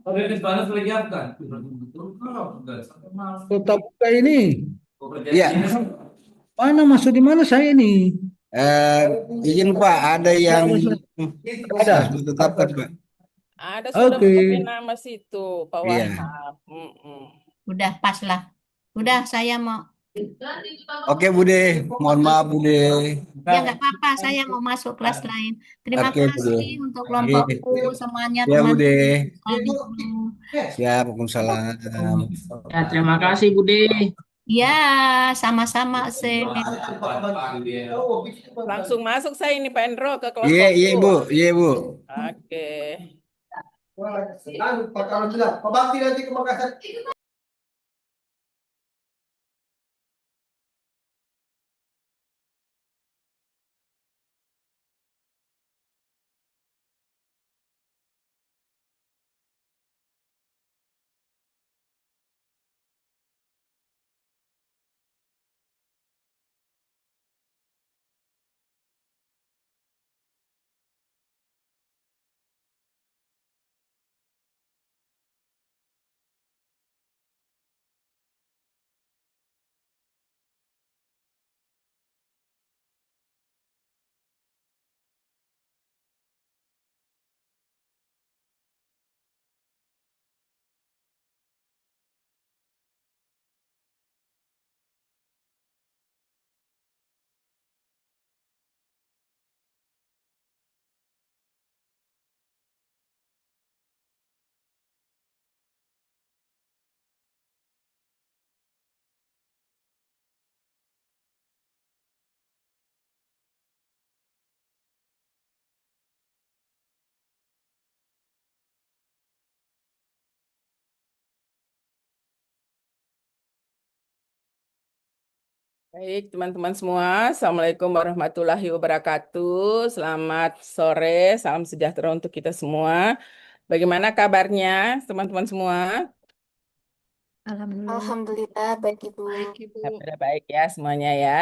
Oke, panas lagi apa? Kota buka ini. Ya, Mana masuk di mana saya ini? eh, izin Pak, ada yang harus Ada. ditetapkan Pak. Ada sudah Oke. masukin nama situ, Pak Iya. Wahab. Mm-mm. Udah pas lah. Udah saya mau. Oke Bude, mohon maaf Bude. Ya nggak apa-apa, saya mau masuk kelas lain. Terima Oke Bude. kasih untuk kelompokku Oke. semuanya Ya Bude. teman-teman sekali dulu. Siap, Waalaikumsalam. Ya, terima kasih Bude. Ya, sama-sama Sen. Langsung masuk saya ini Pak Endro ke Iya, iya kelompokku. Ibu, iya Ibu. Oke. Pak Bakti nanti ke Makassar. Baik, teman-teman semua. Assalamualaikum warahmatullahi wabarakatuh. Selamat sore, salam sejahtera untuk kita semua. Bagaimana kabarnya, teman-teman semua? Alhamdulillah. Alhamdulillah, baik Ibu. Baik, Ibu. Sudah baik ya semuanya ya.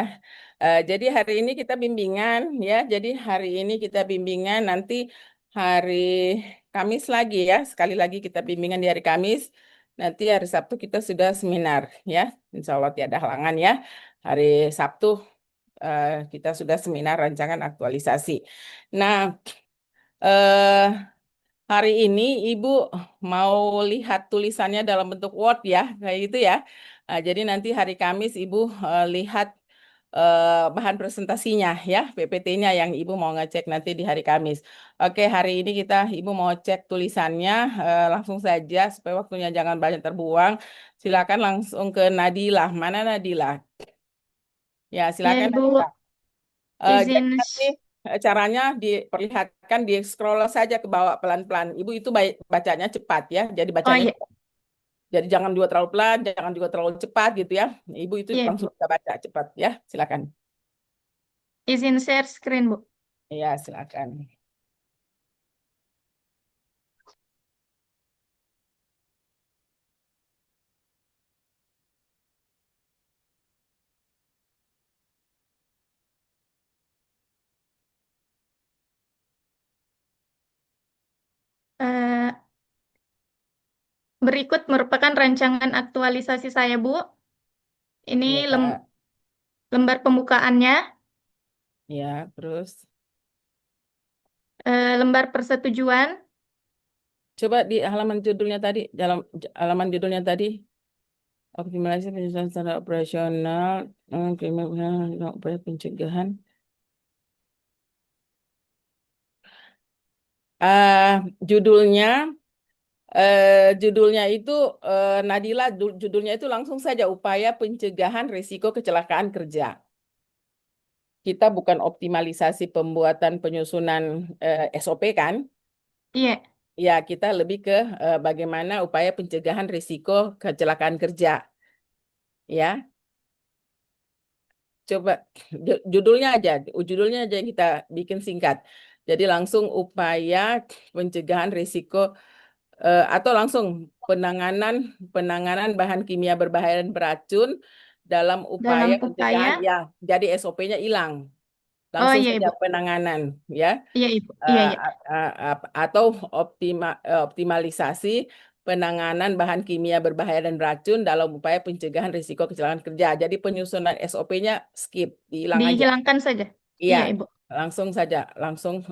Jadi hari ini kita bimbingan ya. Jadi hari ini kita bimbingan nanti hari Kamis lagi ya. Sekali lagi kita bimbingan di hari Kamis. Nanti hari Sabtu kita sudah seminar ya. Insya Allah tiada halangan ya. Hari Sabtu kita sudah seminar rancangan aktualisasi. Nah, eh, hari ini Ibu mau lihat tulisannya dalam bentuk Word ya, kayak gitu ya. Jadi nanti hari Kamis Ibu lihat bahan presentasinya ya, PPT-nya yang Ibu mau ngecek nanti di hari Kamis. Oke, hari ini Ibu mau cek tulisannya langsung saja supaya waktunya jangan banyak terbuang. Silakan langsung ke Nadila. Mana Nadila? Ya, Ya silakan Ibu, Nadila. Jadi izin. nanti caranya diperlihatkan di scroll saja ke bawah pelan-pelan. Ibu itu bacanya cepat ya. Jadi Oh bacanya iya, jadi jangan juga terlalu pelan, jangan juga terlalu cepat gitu ya. Ibu itu iya langsung Ibu. bisa baca cepat ya. Silakan. Izin share screen Bu. Ya, silakan. Eh, Berikut merupakan rancangan aktualisasi saya Bu. Ini Ya, lembar pembukaannya, ya, terus lembar persetujuan, coba di halaman judulnya tadi, dalam halaman judulnya tadi, optimalisasi penyusunan secara operasional, upaya pencegahan. Ah, judulnya judulnya itu Nadila judulnya itu langsung saja upaya pencegahan risiko kecelakaan kerja. Kita bukan optimalisasi pembuatan penyusunan SOP kan? iya. Ya, kita lebih ke bagaimana upaya pencegahan risiko kecelakaan kerja. Ya, coba judulnya aja yang kita bikin singkat. Jadi langsung upaya pencegahan risiko atau langsung penanganan penanganan bahan kimia berbahaya dan beracun dalam upaya Dalam pencegahan upaya, ya. Jadi SOP-nya hilang. Oh langsung iya saja Ibu. penanganan ya. Iya Ibu. Iya iya. Atau optimalisasi penanganan bahan kimia berbahaya dan beracun dalam upaya pencegahan risiko kecelakaan kerja. Jadi penyusunan SOP-nya skip, hilang aja. Dihilangkan saja. Iya, Iya Ibu. langsung saja, langsung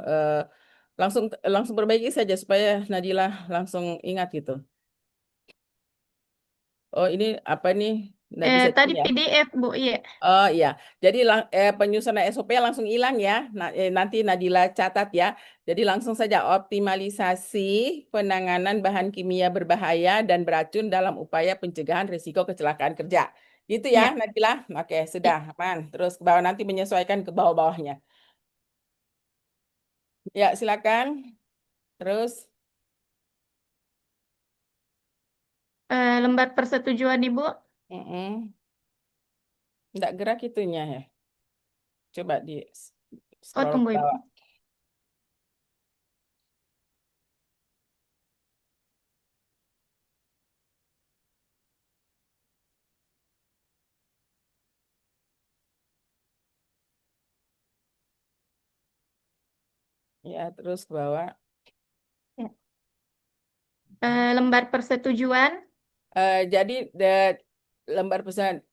langsung perbaiki saja supaya Nadila langsung ingat gitu. Oh, ini apa nih? Nggak bisa Tadi ya. PDF Bu. Iya. Oh iya, jadi penyusunan SOP langsung hilang ya. Nanti Nadila catat ya. Jadi langsung saja optimalisasi penanganan bahan kimia berbahaya dan beracun dalam upaya pencegahan risiko kecelakaan kerja. Gitu ya, Iya. Nadila. Oke, sudah aman. Terus ke bawah nanti menyesuaikan ke bawah-bawahnya. Ya, silakan. Terus, Lembar persetujuan Ibu. mm nggak gerak itunya ya. Coba di Oh scroll ke tunggu Ibu. bawah. Ya, terus ke bawah. Ya. Lembar persetujuan. Jadi lembar pesan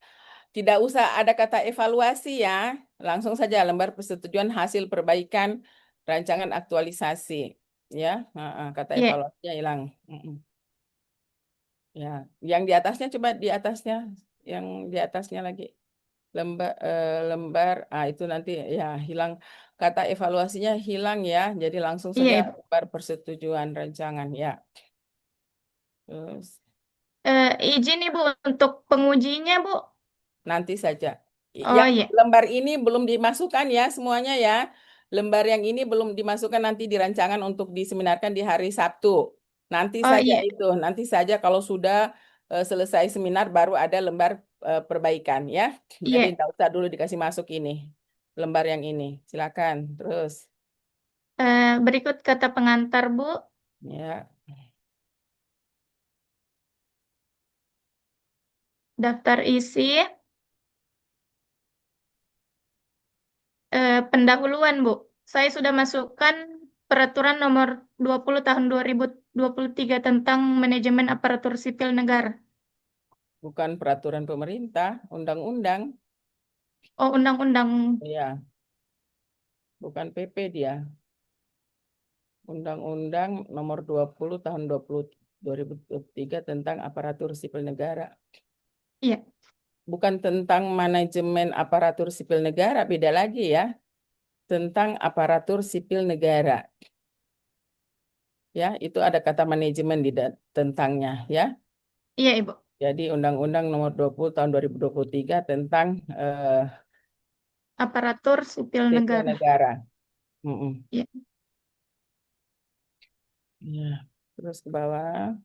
tidak usah ada kata evaluasi ya, langsung saja lembar persetujuan hasil perbaikan rancangan aktualisasi ya. Kata Iya. evaluasinya hilang. Mm-mm. Ya, yang di atasnya coba di atasnya, yang di atasnya lagi lembar itu nanti ya hilang kata evaluasinya hilang ya, jadi langsung Iya saja Ibu. lembar persetujuan rancangan ya. Terus Izin Ibu untuk pengujinya Bu. nanti saja. Oh Yang iya. lembar ini belum dimasukkan ya semuanya ya. Lembar yang ini belum dimasukkan nanti di rancangan untuk diseminarkan di hari Sabtu. Nanti Oh saja iya. itu, nanti saja kalau sudah selesai seminar baru ada lembar perbaikan ya. Jadi Iya. tidak usah dulu dikasih masuk ini. Lembar yang ini. Silakan. Terus Berikut kata pengantar Bu. ya. Daftar isi. Pendahuluan Bu. Saya sudah masukkan peraturan nomor 20 tahun 2023 tentang manajemen aparatur sipil negara. Bukan peraturan pemerintah, undang-undang. Oh, undang-undang. Ya, bukan PP dia. Undang-Undang Nomor 20 Tahun 2023 tentang aparatur sipil negara. Iya. Bukan tentang manajemen aparatur sipil negara, beda lagi ya. Tentang aparatur sipil negara. Ya, itu ada kata manajemen di tentangnya ya. Iya, Ibu. Jadi Undang-Undang Nomor 20 Tahun 2023 tentang Aparatur sipil sipil negara. negara. Mm-mm. Iya. Ya, terus ke bawah.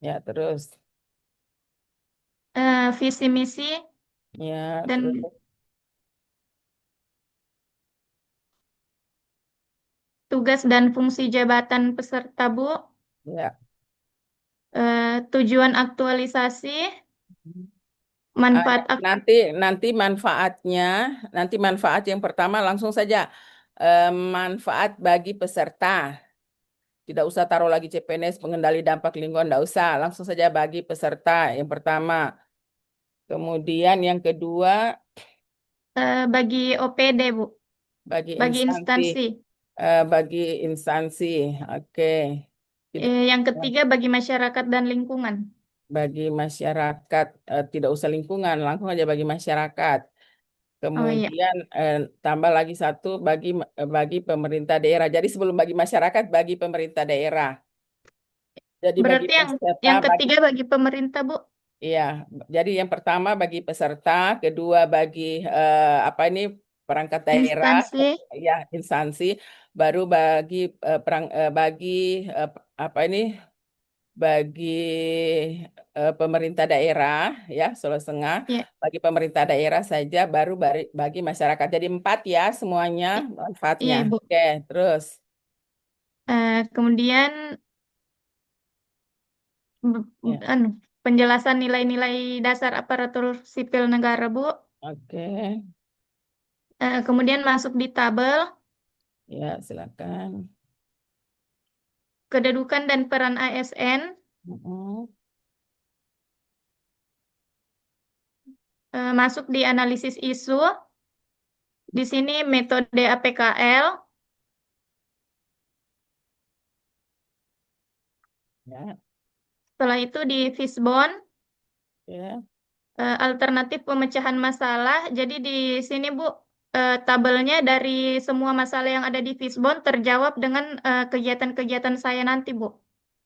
Ya, terus. Visi misi Ya, terus. dan tugas dan fungsi jabatan peserta Bu. Ya. Tujuan aktualisasi, manfaat Nanti nanti manfaatnya, nanti manfaat yang pertama langsung saja manfaat bagi peserta. Tidak usah taruh lagi CPNS pengendali dampak lingkungan, tidak usah, langsung saja bagi peserta yang pertama. Kemudian yang kedua bagi OPD Bu. bagi Bagi instansi, instansi. bagi instansi, oke. Tidak, Yang ketiga bagi masyarakat dan lingkungan. bagi masyarakat, tidak usah lingkungan, langsung aja bagi masyarakat. Oh iya. Kemudian tambah lagi satu bagi pemerintah daerah. Jadi sebelum bagi masyarakat, bagi pemerintah daerah. Jadi bagi Berarti peserta, yang bagi ketiga bagi pemerintah Bu. iya. Jadi yang pertama bagi peserta, kedua bagi apa ini perangkat daerah, Instansi. ya instansi, baru bagi bagi eh, apa ini bagi pemerintah daerah ya Sulawesi Tengah, Ya. bagi pemerintah daerah saja baru bagi masyarakat. Jadi 4 ya semuanya manfaatnya. Iya Ibu. Oke, terus Kemudian ya, penjelasan nilai-nilai dasar aparatur sipil negara Bu. Oke, Kemudian masuk di tabel ya silakan. kedudukan dan peran ASN. Mm-mm. Masuk di analisis isu. Di sini metode APKL. Ya, Setelah itu di Fishbone, ya. alternatif pemecahan masalah. Jadi di sini Bu, tabelnya dari semua masalah yang ada di Fishbone terjawab dengan kegiatan-kegiatan saya nanti Bu.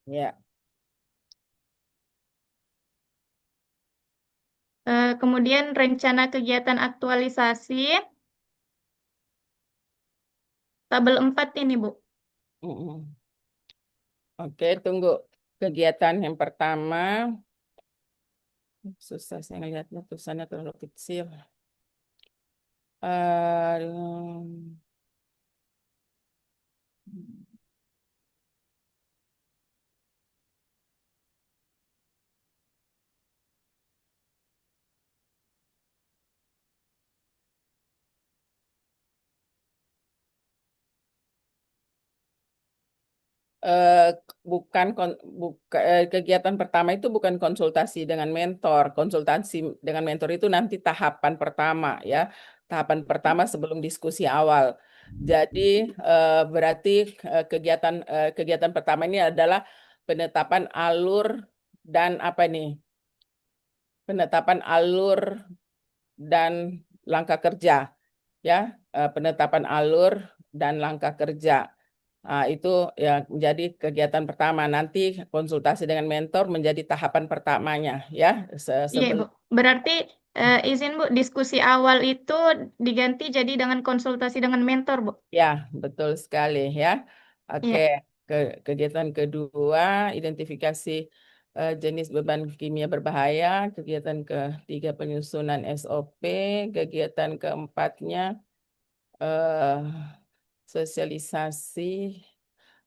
Ya. Kemudian rencana kegiatan aktualisasi, tabel 4 ini Bu. Mm-mm. Oke, tunggu. Kegiatan yang pertama, susah saya ngelihatnya, tulisannya terlalu kecil. Eh, eh, bukan kegiatan pertama itu bukan konsultasi dengan mentor. Konsultasi dengan mentor itu nanti tahapan pertama ya. Tahapan pertama sebelum diskusi awal. Jadi berarti kegiatan pertama ini adalah penetapan alur dan apa nih? Penetapan alur dan langkah kerja ya. Penetapan alur dan langkah kerja. Nah, itu ya menjadi kegiatan pertama. Nanti konsultasi dengan mentor menjadi tahapan pertamanya ya. Iya Ibu. Sebelum Berarti izin Bu, diskusi awal itu diganti jadi dengan konsultasi dengan mentor Bu. ya betul sekali ya. Oke, Iya, kegiatan kedua identifikasi jenis beban kimia berbahaya. Kegiatan ketiga penyusunan SOP. Kegiatan keempatnya eh, sosialisasi.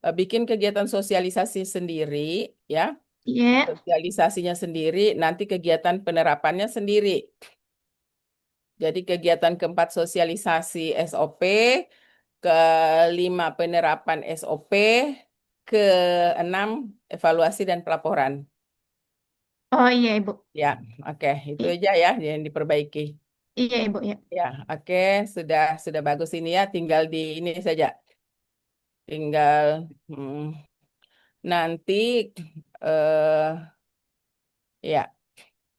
Bikin kegiatan sosialisasi sendiri ya. iya. Sosialisasinya sendiri, nanti kegiatan penerapannya sendiri. Jadi kegiatan keempat sosialisasi SOP, kelima penerapan SOP, keenam evaluasi dan pelaporan. Oh iya Ibu. Ya, oke, itu I- aja ya yang diperbaiki. iya Ibu ya. Ya, oke, sudah bagus ini ya. Tinggal di ini saja. Tinggal nanti eh ya.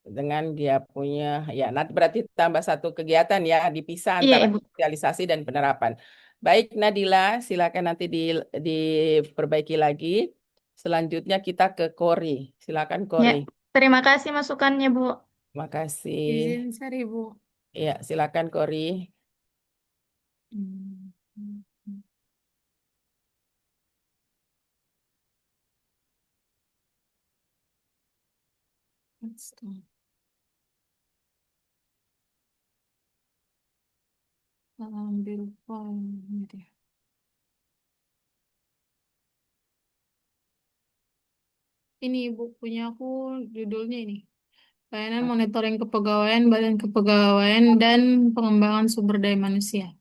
Dengan dia punya ya nanti berarti tambah satu kegiatan ya dipisah Iya antara Ibu. sosialisasi dan penerapan. Baik Nadila, silakan nanti diperbaiki lagi. Selanjutnya kita ke Kori. Silakan Ya. Kori. Terima kasih masukannya Bu. Makasih. Izin share Ibu. Ya, silakan Kori. Hmm. Stop. Ambil file ini deh. Ini bukunya aku judulnya ini. Pelayanan monitoring kepegawaian, Badan Kepegawaian dan Pengembangan Sumber Daya Manusia.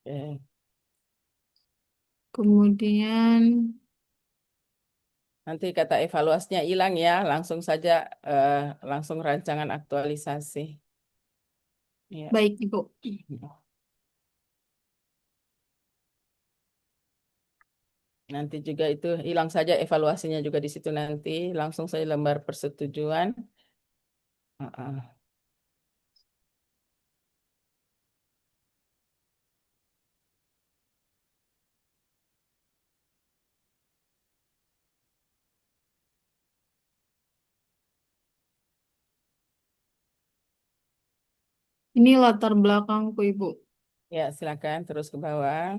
Eh, Kemudian Nanti kata evaluasinya hilang ya, langsung saja eh, langsung rancangan aktualisasi. Ya. baik Ibu. Nanti juga itu hilang saja evaluasinya juga di situ nanti langsung saja lembar persetujuan. Heeh. Ini latar belakangku Ibu. Ya, silakan terus ke bawah.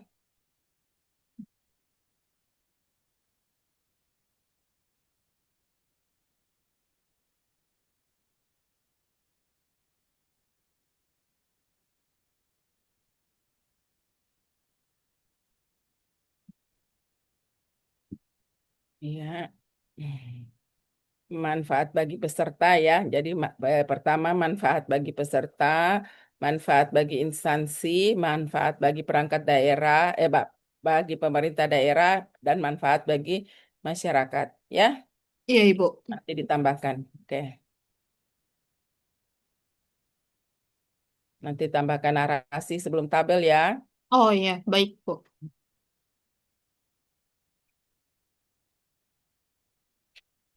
Iya. manfaat bagi peserta ya. Jadi pertama manfaat bagi peserta, manfaat bagi instansi, manfaat bagi perangkat daerah, bagi pemerintah daerah, dan manfaat bagi masyarakat. Ya, Iya, Ibu. nanti ditambahkan. Oke, nanti tambahkan narasi sebelum tabel ya. Oh iya, baik, Bu.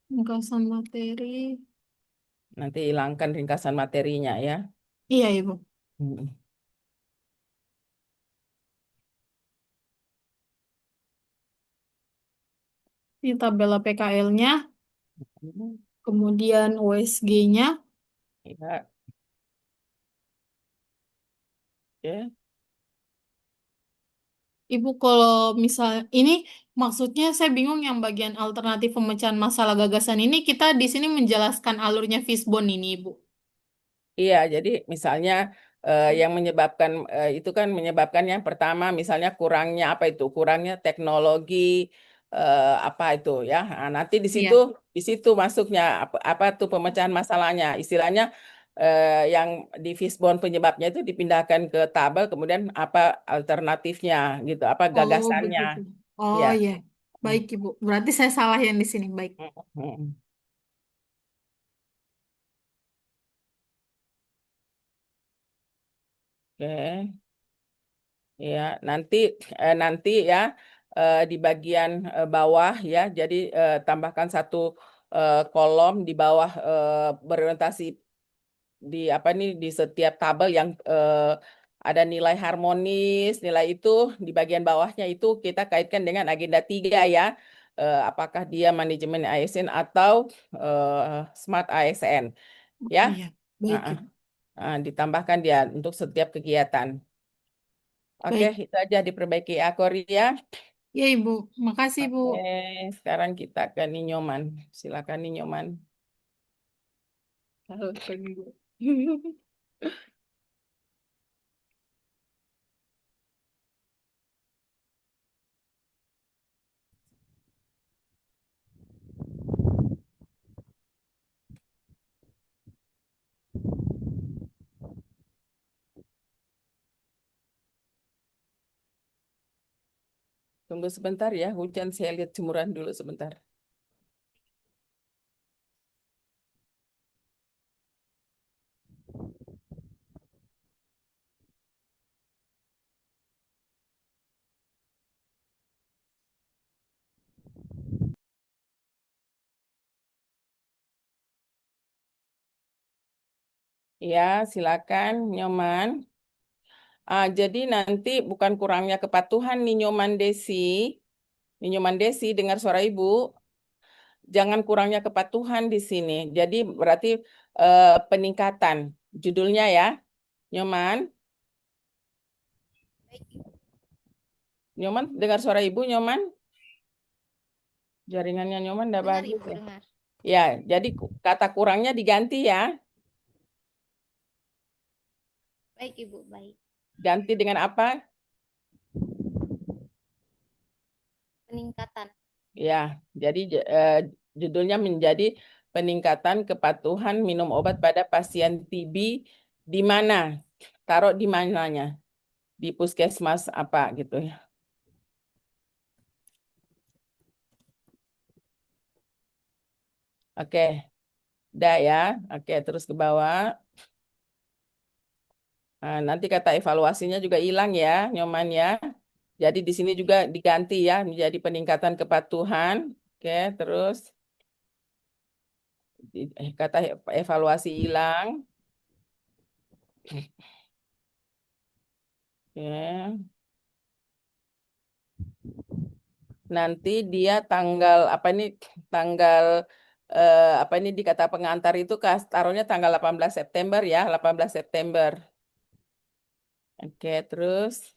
Ringkasan materi. Nanti hilangkan ringkasan materinya ya. Iya, Ibu. Hmm. Ini tabel PKL-nya, Hmm. kemudian USG-nya. Ya, oke. Ibu, kalau misal ini maksudnya saya bingung yang bagian alternatif pemecahan masalah gagasan ini kita di sini menjelaskan alurnya fishbone ini, Ibu. Iya, jadi misalnya yang menyebabkan itu kan menyebabkan yang pertama misalnya kurangnya apa itu? Kurangnya teknologi apa itu ya. Nah, nanti Iya. di situ masuknya apa tuh pemecahan masalahnya. Istilahnya yang di fishbone penyebabnya itu dipindahkan ke tabel kemudian apa alternatifnya gitu, apa Oh, gagasannya. begitu. Oh Ya. iya, baik Ibu. Berarti saya salah yang di sini, baik. Hmm. Oke. Ya, nanti ya di bagian bawah ya, jadi tambahkan satu kolom di bawah berorientasi di apa nih di setiap tabel yang ada nilai harmonis, nilai itu di bagian bawahnya itu kita kaitkan dengan agenda 3 ya. Apakah dia manajemen ASN atau smart ASN ya. Oh iya, baik Nah, Ibu. ditambahkan dia untuk setiap kegiatan. Oke, Baik. itu aja diperbaiki Akori ya. Ya Ibu, makasih Ibu. Oke, sekarang kita ke Ninyoman. Silakan Ninyoman. Halo, Ibu. Tunggu sebentar ya, hujan saya lihat jemuran dulu sebentar. Ya, silakan Nyoman. Jadi nanti bukan kurangnya kepatuhan nih Nyoman Desi. Nyoman Desi, dengar suara Ibu. Jangan kurangnya kepatuhan di sini. Jadi berarti peningkatan. Judulnya ya, Nyoman. Nyoman, dengar suara Ibu, Nyoman. Jaringannya Nyoman udah Dengar bagus Ibu, ya. dengar. Ya, jadi kata kurangnya diganti ya. Baik Ibu, baik. Ganti dengan apa? Peningkatan. Ya, jadi judulnya menjadi peningkatan kepatuhan minum obat pada pasien TB di mana? Taruh di mananya? Di puskesmas apa gitu ya. Oke, udah ya. Oke, terus ke bawah. Nah, nanti kata evaluasinya juga hilang ya, Nyoman ya. Jadi di sini juga diganti ya menjadi peningkatan kepatuhan. Oke, terus kata evaluasi hilang. Oke. Nanti dia tanggal apa ini tanggal apa ini di kata pengantar itu taruhnya tanggal 18 September ya, 18 September. Oke, terus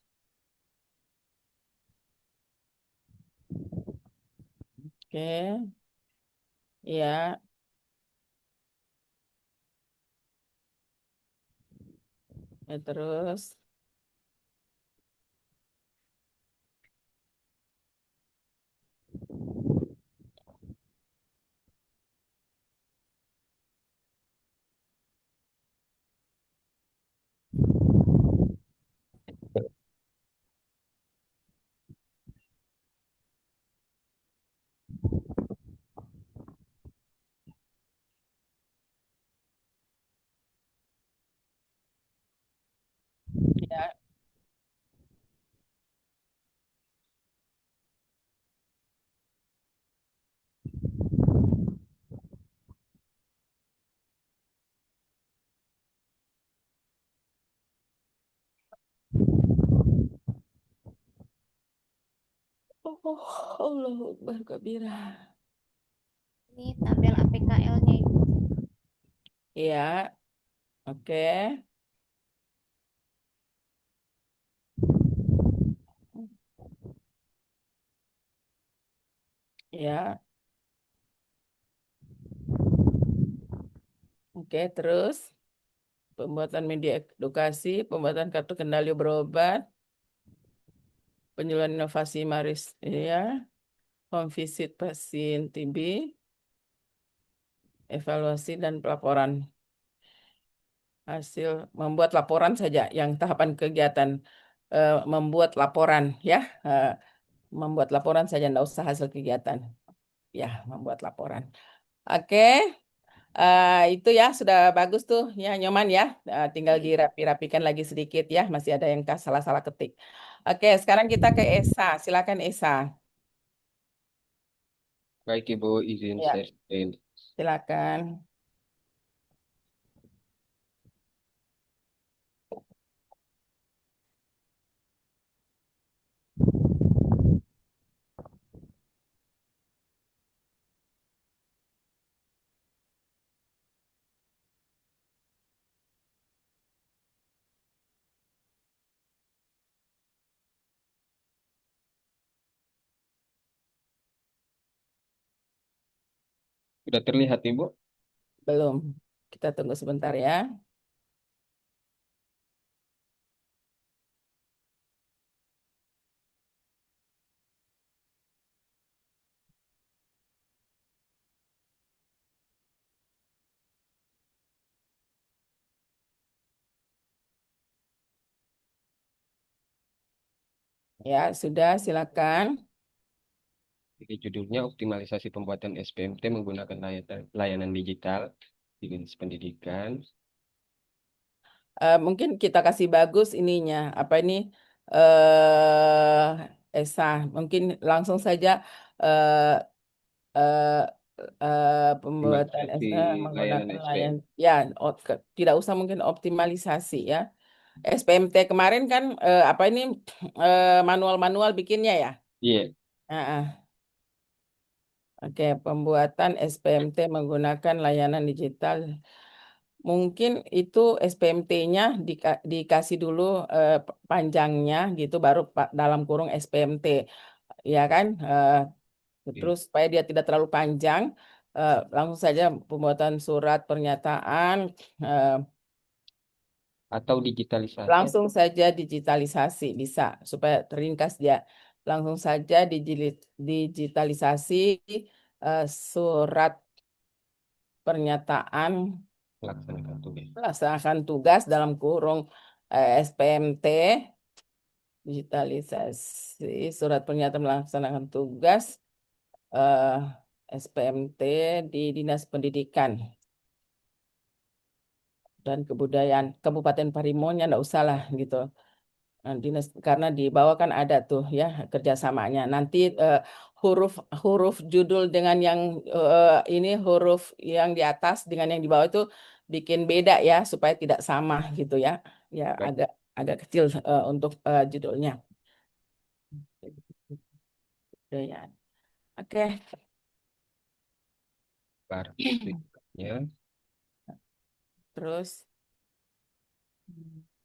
oke. Ya, ya terus Ya. Oh, Allahu Akbar kabira. Ini tabel APKL-nya Ibu. Ya, oke. Ya, oke. Terus pembuatan media edukasi, pembuatan kartu kendali berobat, penyuluhan inovasi Maris, ya, home visit pasien TB, evaluasi dan pelaporan. Hasil membuat laporan saja yang tahapan kegiatan membuat laporan ya. Membuat laporan saja, enggak usah hasil kegiatan. Ya, membuat laporan. Oke. Itu ya sudah bagus tuh ya Nyoman ya. Tinggal dirapi-rapikan lagi sedikit ya, masih ada yang salah-salah ketik. Oke, sekarang kita ke Esa. Silakan Esa. Baik Ibu, izin Ya, share screen. silakan. Sudah terlihat Ibu? Belum. Kita tunggu sebentar ya. Ya, sudah silakan. Jadi judulnya optimalisasi pembuatan SPMT menggunakan layanan digital di Dinas Pendidikan. Mungkin kita kasih bagus ininya. Apa ini? Esa. Mungkin langsung saja eh, eh, pembuatan Optimalisasi layanan menggunakan SPM. ya tidak usah mungkin optimalisasi ya. SPMT kemarin kan apa ini manual-manual bikinnya ya. Iya, Ah, ah. Oke, pembuatan SPMT menggunakan layanan digital. Mungkin itu SPMT-nya dikasih dulu panjangnya gitu, baru dalam kurung SPMT, ya kan? iya. Terus supaya dia tidak terlalu panjang, langsung saja pembuatan surat pernyataan, eh, Atau digitalisasi. langsung saja digitalisasi bisa supaya teringkas dia. Langsung saja digitalisasi surat pernyataan Melaksanakan tugas. melaksanakan tugas dalam kurung SPMT, digitalisasi surat pernyataan melaksanakan tugas eh, SPMT di Dinas Pendidikan dan Kebudayaan Kabupaten Parimonnya enggak usah lah gitu. Dinas karena di bawah kan ada tuh ya kerjasamanya. Nanti huruf huruf judul dengan yang ini huruf yang di atas dengan yang di bawah itu bikin beda ya supaya tidak sama gitu ya. Ya Baik, agak agak kecil untuk judulnya. Ya. Oke. berikutnya. Terus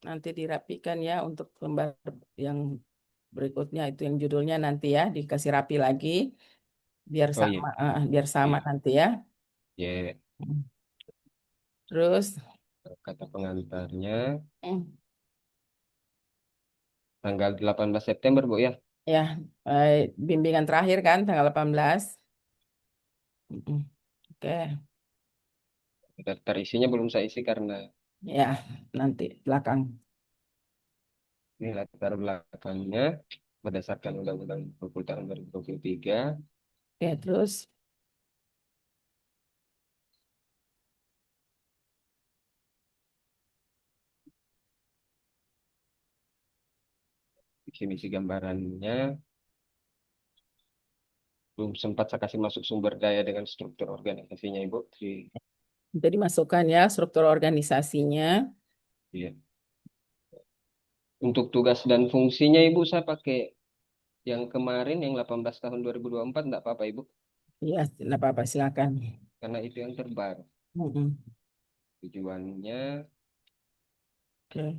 nanti dirapikan ya untuk lembar yang berikutnya itu yang judulnya nanti ya dikasih rapi lagi Oh iya, biar sama iya. nanti ya. Ya, Terus kata pengantarnya mm, tanggal 18 September Bu ya. ya bimbingan terakhir kan tanggal 18. Mm, Oke, Daftar isinya belum saya isi karena ya nanti belakang. ini latar belakangnya berdasarkan Undang-Undang 20 tahun 2023. Oke, terus visi misi gambarannya belum sempat saya kasih masuk sumber daya dengan struktur organisasinya Ibu. Jadi masukkan ya struktur organisasinya. Iya. Untuk tugas dan fungsinya Ibu saya pakai yang kemarin yang 18 tahun 2024 enggak apa-apa Ibu, Ya, tidak apa-apa, silakan. karena itu yang terbaru. Mm-mm. Tujuannya, Oke.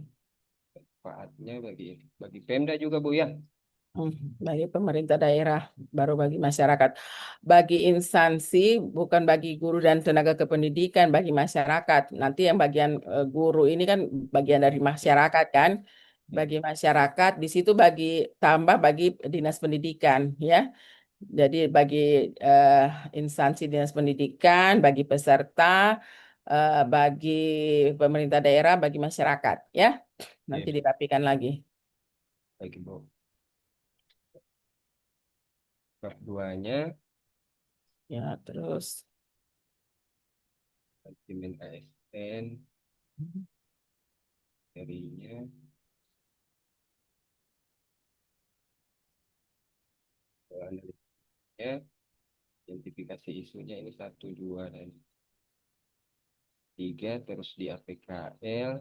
manfaatnya bagi Pemda juga Bu ya. Bagi pemerintah daerah, baru bagi masyarakat, bagi instansi, bukan bagi guru dan tenaga kependidikan, bagi masyarakat. Nanti yang bagian guru ini kan bagian dari masyarakat kan, bagi masyarakat di situ bagi tambah bagi dinas pendidikan ya. Jadi bagi eh, instansi dinas pendidikan, bagi peserta, bagi pemerintah daerah, bagi masyarakat ya. Nanti Iya, dirapikan lagi. bagi Bu. Bab 2-nya Ya, terus. manajemen ASN, darinya analisanya, identifikasi isunya ini 1, 2, dan 3, terus di APKL,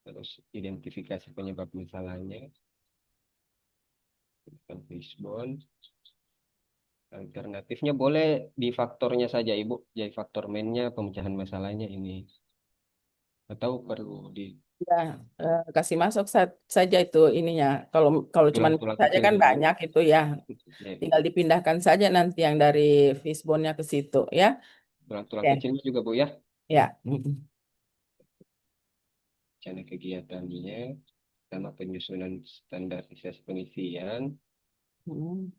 terus identifikasi penyebab masalahnya, Fishbone. Alternatifnya boleh di faktornya saja Ibu, jadi faktor mainnya pemecahan masalahnya ini. Atau perlu di Ya, kasih masuk saja itu ininya. Kalau kalau cuma tulang-tulang saja kecil kan gitu. banyak itu ya. Ya, Ibu. Tinggal dipindahkan saja nanti yang dari fishbone-nya ke situ ya. Tulang-tulang Oke. kecilnya juga Bu ya. Ya. Mm-mm. Rencana kegiatannya, sama penyusunan standarisasi pengisian, Mm.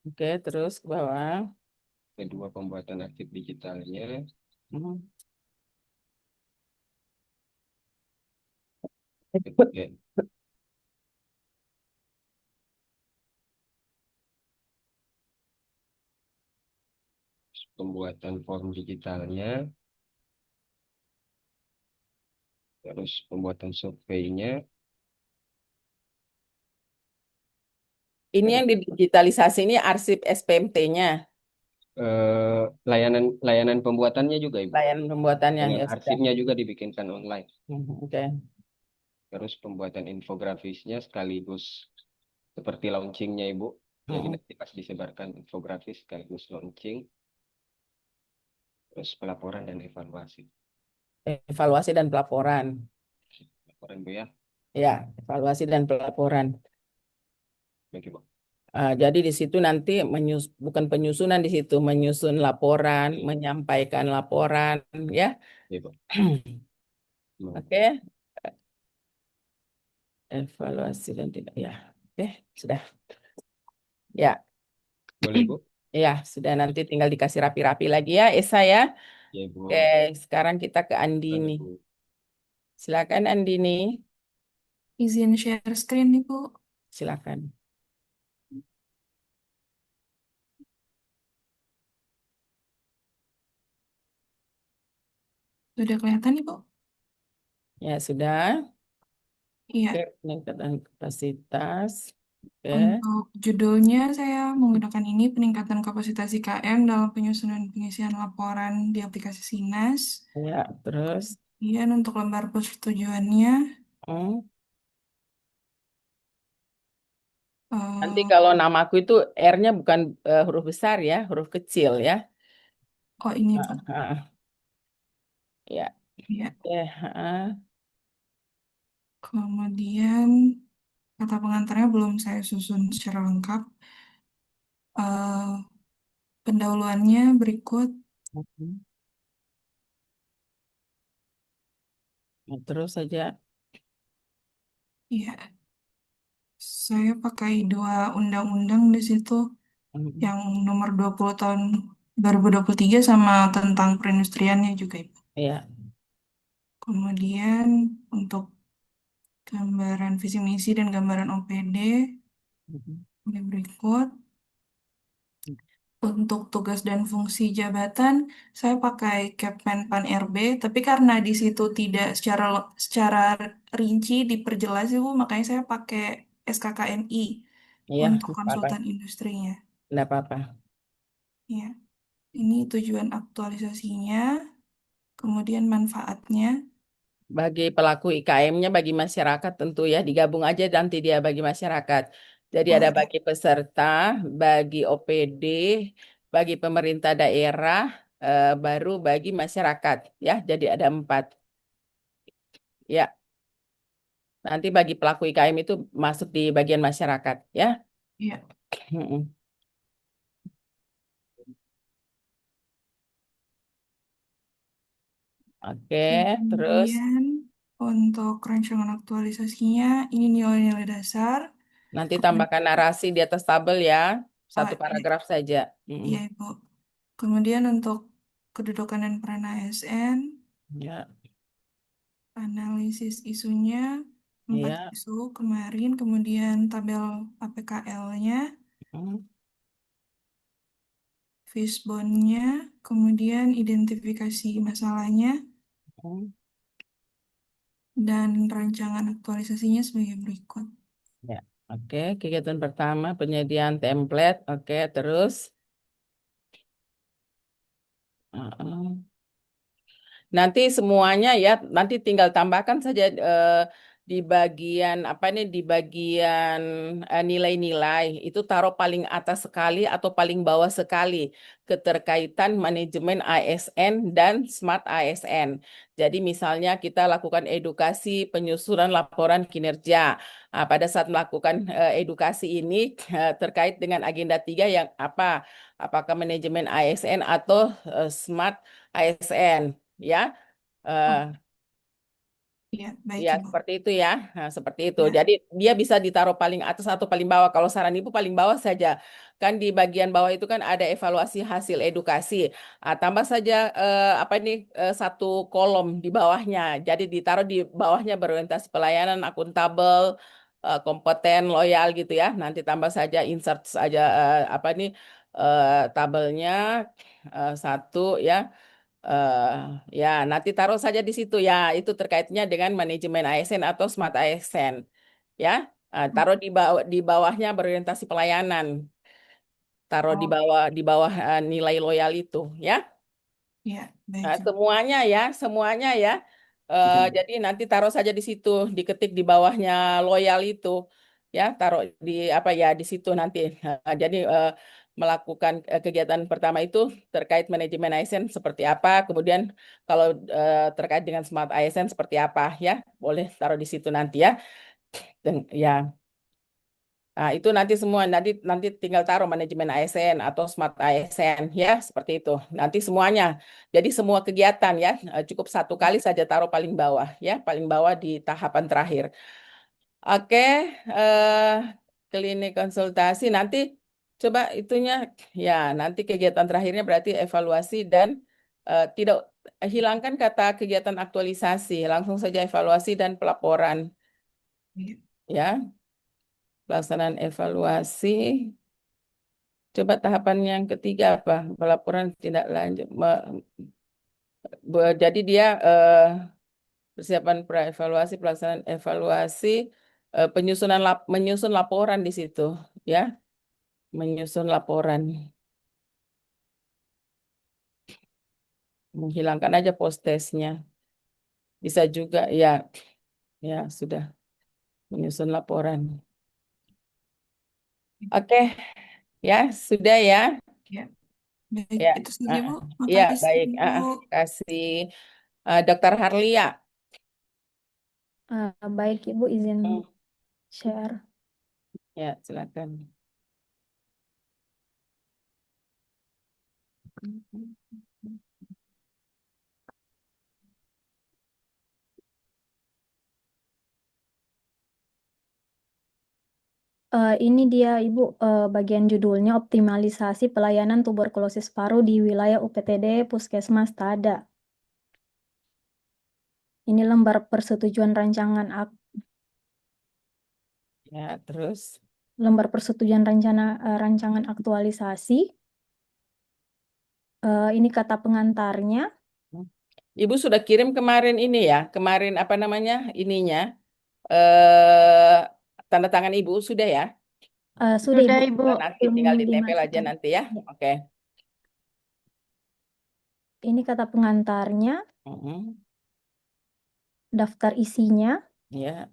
Oke, terus ke bawah. kedua pembuatan arsip digitalnya, Mm. ketiga pembuatan form digitalnya, terus pembuatan surveinya, Ini yang didigitalisasi ini arsip SPMT-nya, layanan layanan pembuatannya juga Ibu. layanan pembuatannya Dengan ya sudah. arsipnya juga dibikinkan online. Oke. Terus pembuatan infografisnya sekaligus seperti launchingnya Ibu. Jadi Mm. nanti pas disebarkan infografis sekaligus launching, terus pelaporan dan evaluasi. Evaluasi dan pelaporan. Laporan Bu ya. Ya, evaluasi dan pelaporan. Baik Ibu. Jadi di situ nanti bukan penyusunan di situ, menyusun laporan, menyampaikan laporan, ya. Iya, Bu. Oke. Evaluasi dan tidak, ya. Oke, sudah. Ya, Boleh Bu? ya, sudah nanti tinggal dikasih rapi-rapi lagi ya, Esa ya. Iya Bu. Oke, sekarang kita ke Boleh, Andini. Bu. Silakan Andini, Izin share screen nih, Bu. silakan. Sudah kelihatan nih, Bu? Ya, sudah. Iya. Oke, peningkatan kapasitas. Oke, Untuk judulnya saya menggunakan ini peningkatan kapasitas IKM dalam penyusunan pengisian laporan di aplikasi Sinas. ya, terus. Kemudian untuk lembar persetujuannya, Hmm. Nanti eh, kalau namaku itu R-nya bukan huruf besar ya, huruf kecil ya. oh ini Bu. Ya, Iya. oke. Kemudian kata pengantarnya belum saya susun secara lengkap. Eh, Pendahuluannya berikut. Nah, terus saja. Iya, saya pakai dua undang-undang di situ. Yang nomor 20 tahun 2023 sama tentang perindustriannya juga, Ibu. Ya. Kemudian untuk gambaran visi misi dan gambaran OPD ini berikut. Untuk tugas dan fungsi jabatan, saya pakai Kepmenpan RB, tapi karena di situ tidak secara rinci diperjelas, Ibu, makanya saya pakai SKKNI Iya, untuk nggak apa-apa. konsultan industrinya. Nggak apa-apa. Ya, ini tujuan aktualisasinya, kemudian manfaatnya. Bagi pelaku IKM-nya, bagi masyarakat tentu ya, digabung aja nanti dia bagi masyarakat. Jadi Oh ada ya, bagi peserta, bagi OPD, bagi pemerintah daerah, baru bagi masyarakat ya. Jadi ada 4 ya. Nanti bagi pelaku IKM itu masuk di bagian masyarakat ya. iya. Mm-mm. Oke, terus Kemudian untuk rancangan aktualisasinya, ini nilai-nilai dasar. nanti Kemudian, tambahkan narasi di atas tabel ya. Satu iya, paragraf saja. Mm-mm. iya, Ibu. Kemudian untuk kedudukan dan peran ASN, Ya, analisis isunya, 4 ya. isu kemarin, kemudian tabel APKL-nya, Mm. fishbone-nya, kemudian identifikasi masalahnya, Mm. dan rancangan aktualisasinya sebagai berikut. Ya, oke. Kegiatan pertama penyediaan template. Oke, terus. Heeh. Nanti semuanya ya, nanti tinggal tambahkan saja di bagian apa nih, di bagian nilai-nilai itu taruh paling atas sekali atau paling bawah sekali keterkaitan manajemen ASN dan smart ASN. Jadi misalnya kita lakukan edukasi penyusunan laporan kinerja. Nah, pada saat melakukan edukasi ini terkait dengan agenda 3 yang apa? Apakah manajemen ASN atau smart ASN? Ya, Oh, eh, iya, baik, ya Ibu. seperti itu ya. Nah, seperti itu. Ya, Jadi dia bisa ditaruh paling atas atau paling bawah. Kalau saran Ibu paling bawah saja. Kan di bagian bawah itu kan ada evaluasi hasil edukasi. Ah, tambah saja apa ini satu kolom di bawahnya. Jadi ditaruh di bawahnya berorientasi pelayanan, akuntabel, kompeten, loyal gitu ya. Nanti tambah saja insert saja apa ini tabelnya satu ya. eh ya, nanti taruh saja di situ ya. Itu terkaitnya dengan manajemen ASN atau smart ASN. Ya, taruh di bawahnya berorientasi pelayanan. Taruh oh, di bawah nilai loyal itu, ya. ya, baik, Nah, Ibu. semuanya ya. Jadi nanti taruh saja di situ, diketik di bawahnya loyal itu, ya, taruh di apa ya di situ nanti. Jadi melakukan kegiatan pertama itu terkait manajemen ASN seperti apa, kemudian kalau terkait dengan smart ASN seperti apa, ya, boleh taruh di situ nanti ya. Dan ya. Nah, itu nanti semua nanti tinggal taruh manajemen ASN atau smart ASN ya, seperti itu. Nanti semuanya. Jadi semua kegiatan ya, cukup satu kali saja taruh paling bawah ya, paling bawah di tahapan terakhir. Oke, eh klinik konsultasi nanti coba itunya ya, nanti kegiatan terakhirnya berarti evaluasi dan tidak hilangkan kata kegiatan aktualisasi, langsung saja evaluasi dan pelaporan Iya. ya. Pelaksanaan evaluasi. Coba tahapan yang ketiga apa? Pelaporan tindak lanjut. Jadi dia persiapan praevaluasi, pelaksanaan evaluasi, menyusun laporan di situ, ya, menyusun laporan, menghilangkan aja post-testnya, bisa juga, ya, ya sudah menyusun laporan. Oke, ya sudah ya, Ya, baik. ya, Itu saja, Bu. ya Makasih, baik, Bu. kasih Dokter Harlia. Baik, Ibu izin Hmm, share. Ya, silakan. Ini dia, Ibu, bagian judulnya optimalisasi pelayanan tuberkulosis paru di wilayah UPTD Puskesmas Tada. Ini lembar persetujuan Ya, terus. lembar persetujuan rancangan aktualisasi. Ini kata pengantarnya. Ibu sudah kirim kemarin ini ya, kemarin apa namanya ininya, eh tanda tangan Ibu sudah ya. Sudah Sudah, Ibu, Ibu. Nanti belum tinggal ditempel aja dimasukkan. nanti ya. Ya. Oke. Ini kata pengantarnya, Mm-mm. daftar isinya, Ya.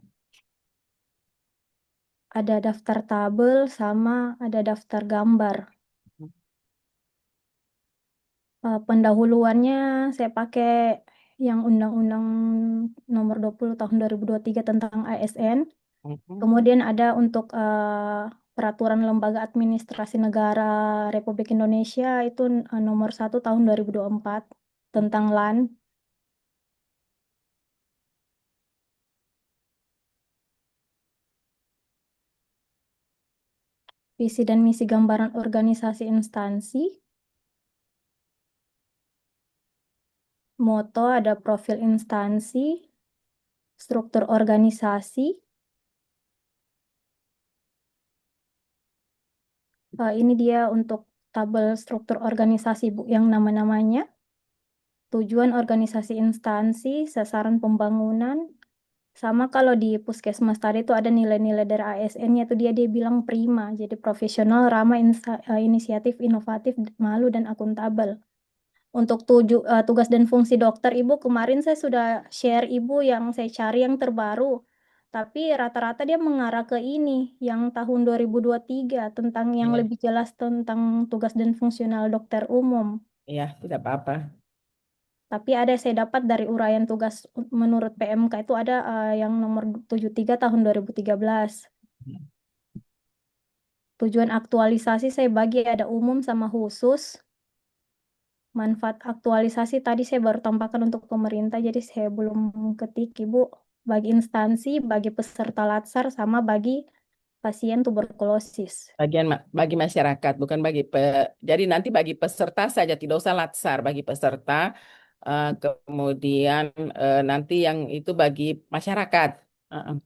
ada daftar tabel sama ada daftar gambar. Pendahuluannya saya pakai yang Undang-Undang Nomor 20 Tahun 2023 tentang ASN. Mm-mm. Kemudian ada untuk Peraturan Lembaga Administrasi Negara Republik Indonesia itu Nomor 1 Tahun 2024 tentang LAN. Visi dan misi gambaran organisasi instansi. Moto ada profil instansi, struktur organisasi. Ini dia untuk tabel struktur organisasi Bu yang nama-namanya. Tujuan organisasi instansi, sasaran pembangunan. Sama kalau di puskesmas tadi itu ada nilai-nilai dari ASN-nya itu dia bilang prima. Jadi profesional, ramah, inisiatif, inovatif, malu dan akuntabel. Untuk tugas dan fungsi dokter Ibu, kemarin saya sudah share Ibu yang saya cari yang terbaru. Tapi rata-rata dia mengarah ke ini, yang tahun 2023, tentang yang Iya. lebih jelas tentang tugas dan fungsional dokter umum. Iya, tidak apa-apa. Tapi ada saya dapat dari uraian tugas menurut PMK itu ada yang nomor 73 tahun 2013. Tujuan aktualisasi saya bagi ada umum sama khusus. Manfaat aktualisasi tadi saya baru tambahkan untuk pemerintah, jadi saya belum ketik Ibu. Bagi instansi, bagi peserta latsar, sama bagi pasien tuberkulosis. Bagi masyarakat, bukan jadi nanti bagi peserta saja, tidak usah latsar bagi peserta. Kemudian nanti yang itu bagi masyarakat. Uh,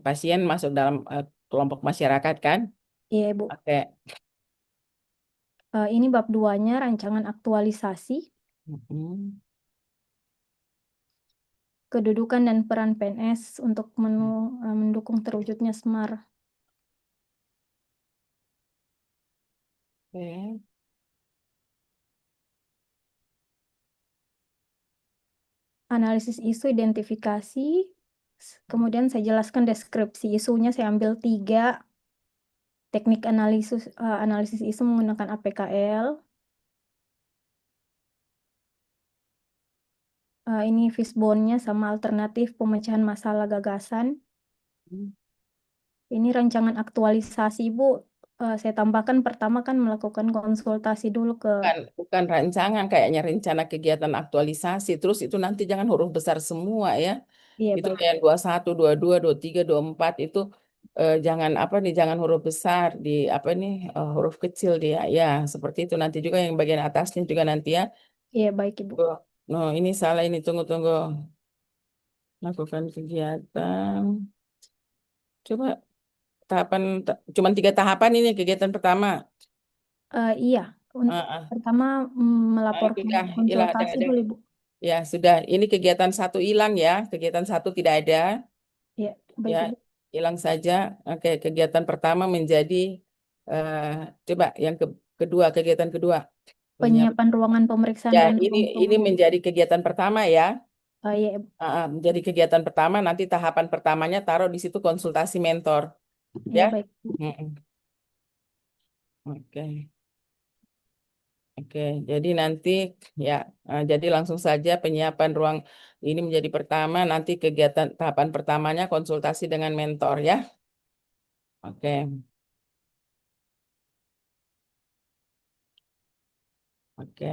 Pasien masuk dalam kelompok masyarakat kan? Iya Ibu. Oke. Ini bab 2-nya, rancangan aktualisasi. Mm-mm. Kedudukan dan peran PNS untuk mendukung terwujudnya SMAR. Oke. Analisis isu, identifikasi. Kemudian saya jelaskan deskripsi isunya, saya ambil 3. Teknik analisis isu menggunakan APKL. Ini fishbone-nya sama alternatif pemecahan masalah gagasan. Ini rancangan aktualisasi Ibu. Saya tambahkan pertama kan melakukan konsultasi dulu ke Bukan rancangan, kayaknya rencana kegiatan aktualisasi. Terus itu nanti jangan huruf besar semua ya. iya Itu baik. kayak 21, 22, 23, 24 itu jangan apa nih, jangan huruf besar di apa nih huruf kecil dia. Ya, seperti itu nanti juga yang bagian atasnya juga nanti ya. Iya baik Ibu. No, ini salah ini tunggu. Lakukan kegiatan. Coba cuman 3 tahapan ini kegiatan pertama. Iya, untuk Ah, ah. pertama Itu melaporkan dah, hilang konsultasi ada. dulu Ibu. Ya, sudah. Ini kegiatan 1 hilang ya. Kegiatan 1 tidak ada. Iya baik Ya, Ibu. hilang saja. Oke, kegiatan pertama menjadi eh, coba yang kedua, kegiatan kedua. Penyiapan ruangan pemeriksaan Ya, dan ini ruang tunggu. menjadi kegiatan pertama ya. Iya Ibu. Menjadi kegiatan pertama, nanti tahapan pertamanya taruh di situ konsultasi mentor. Iya Ya. baik. Mm-mm. Oke. Oke, jadi nanti ya, jadi langsung saja penyiapan ruang ini menjadi pertama, nanti kegiatan tahapan pertamanya konsultasi dengan mentor ya. Oke. Oke,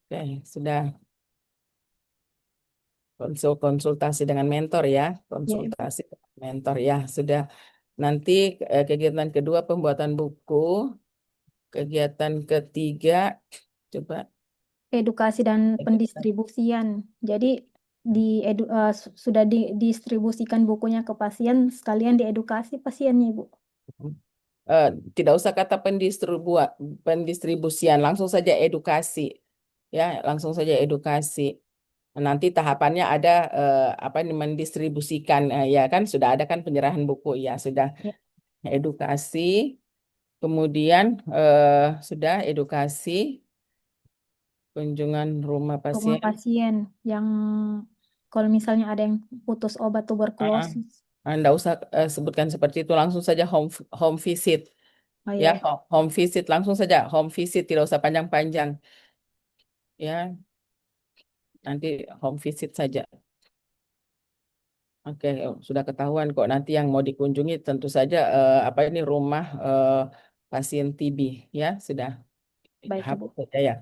oke, sudah konsultasi dengan mentor ya, Iya Ibu. konsultasi dengan mentor ya, sudah. Nanti kegiatan kedua pembuatan buku, kegiatan ketiga, coba Edukasi dan pendistribusian. Jadi sudah didistribusikan bukunya ke pasien, sekalian diedukasi pasiennya Ibu. eh, tidak usah kata pendistribusian, langsung saja edukasi. Ya, langsung saja edukasi. Nanti tahapannya ada apa ini mendistribusikan ya kan sudah ada kan penyerahan buku ya sudah Ya. edukasi. Kemudian sudah edukasi kunjungan rumah Rumah pasien. pasien yang kalau misalnya ada yang putus obat Ah, tuberkulosis. Anda usah sebutkan seperti itu, langsung saja home visit. Oh Ya, iya, home visit langsung saja home visit, tidak usah panjang-panjang. Ya, nanti home visit saja. Oke, sudah ketahuan kok. Nanti yang mau dikunjungi tentu saja apa ini rumah pasien TB ya sudah baik Ibu. hapus saja ya.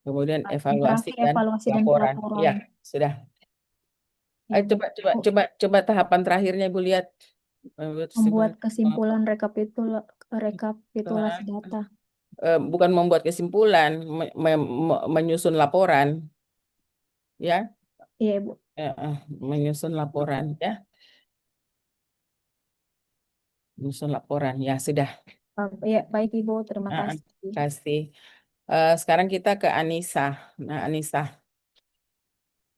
Kemudian Yang evaluasi terakhir dan evaluasi dan laporan. Ya, pelaporan. sudah. Ya, Bu. Coba tahapan terakhirnya Ibu lihat. Membuat kesimpulan rekapitulasi data. Bukan membuat kesimpulan, menyusun laporan, ya, Iya, Ibu. menyusun laporan, ya, menyusun laporan, ya sudah. Iya, baik Ibu, terima Eh, kasih. kasih. Sekarang kita ke Anissa. Nah, Anissa,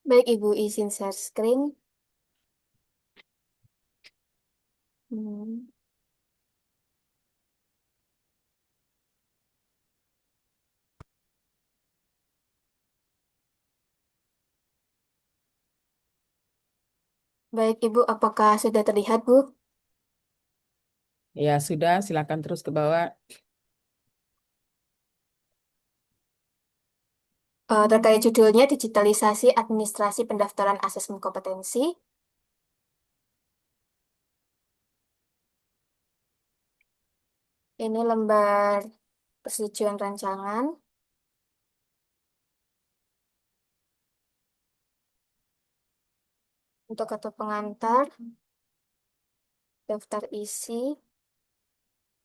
Baik, Ibu, izin share screen. Hmm. Baik, Ibu, apakah sudah terlihat, Bu? ya sudah. Silakan terus ke bawah. Terkait judulnya, Digitalisasi Administrasi Pendaftaran Asesmen Kompetensi. Ini lembar persetujuan rancangan. Untuk kata pengantar, daftar isi,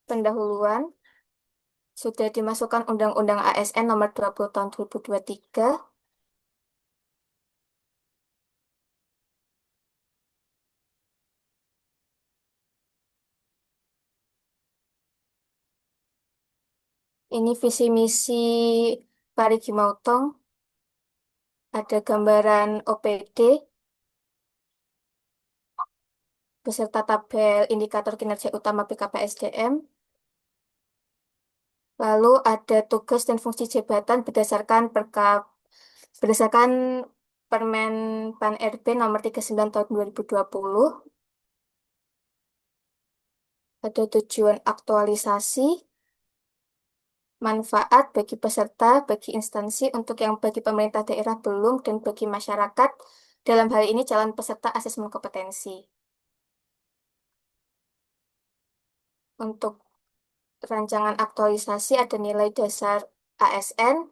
pendahuluan, sudah dimasukkan Undang-Undang ASN Nomor 20 Tahun 2023. Ini visi misi Parigi Mautong. Ada gambaran OPD beserta tabel indikator kinerja utama BKPSDM. Lalu ada tugas dan fungsi jabatan berdasarkan Permen Pan RB nomor 39 tahun 2020. Ada tujuan aktualisasi, manfaat bagi peserta, bagi instansi, untuk yang bagi pemerintah daerah belum, dan bagi masyarakat, dalam hal ini calon peserta asesmen kompetensi. Untuk rancangan aktualisasi ada nilai dasar ASN,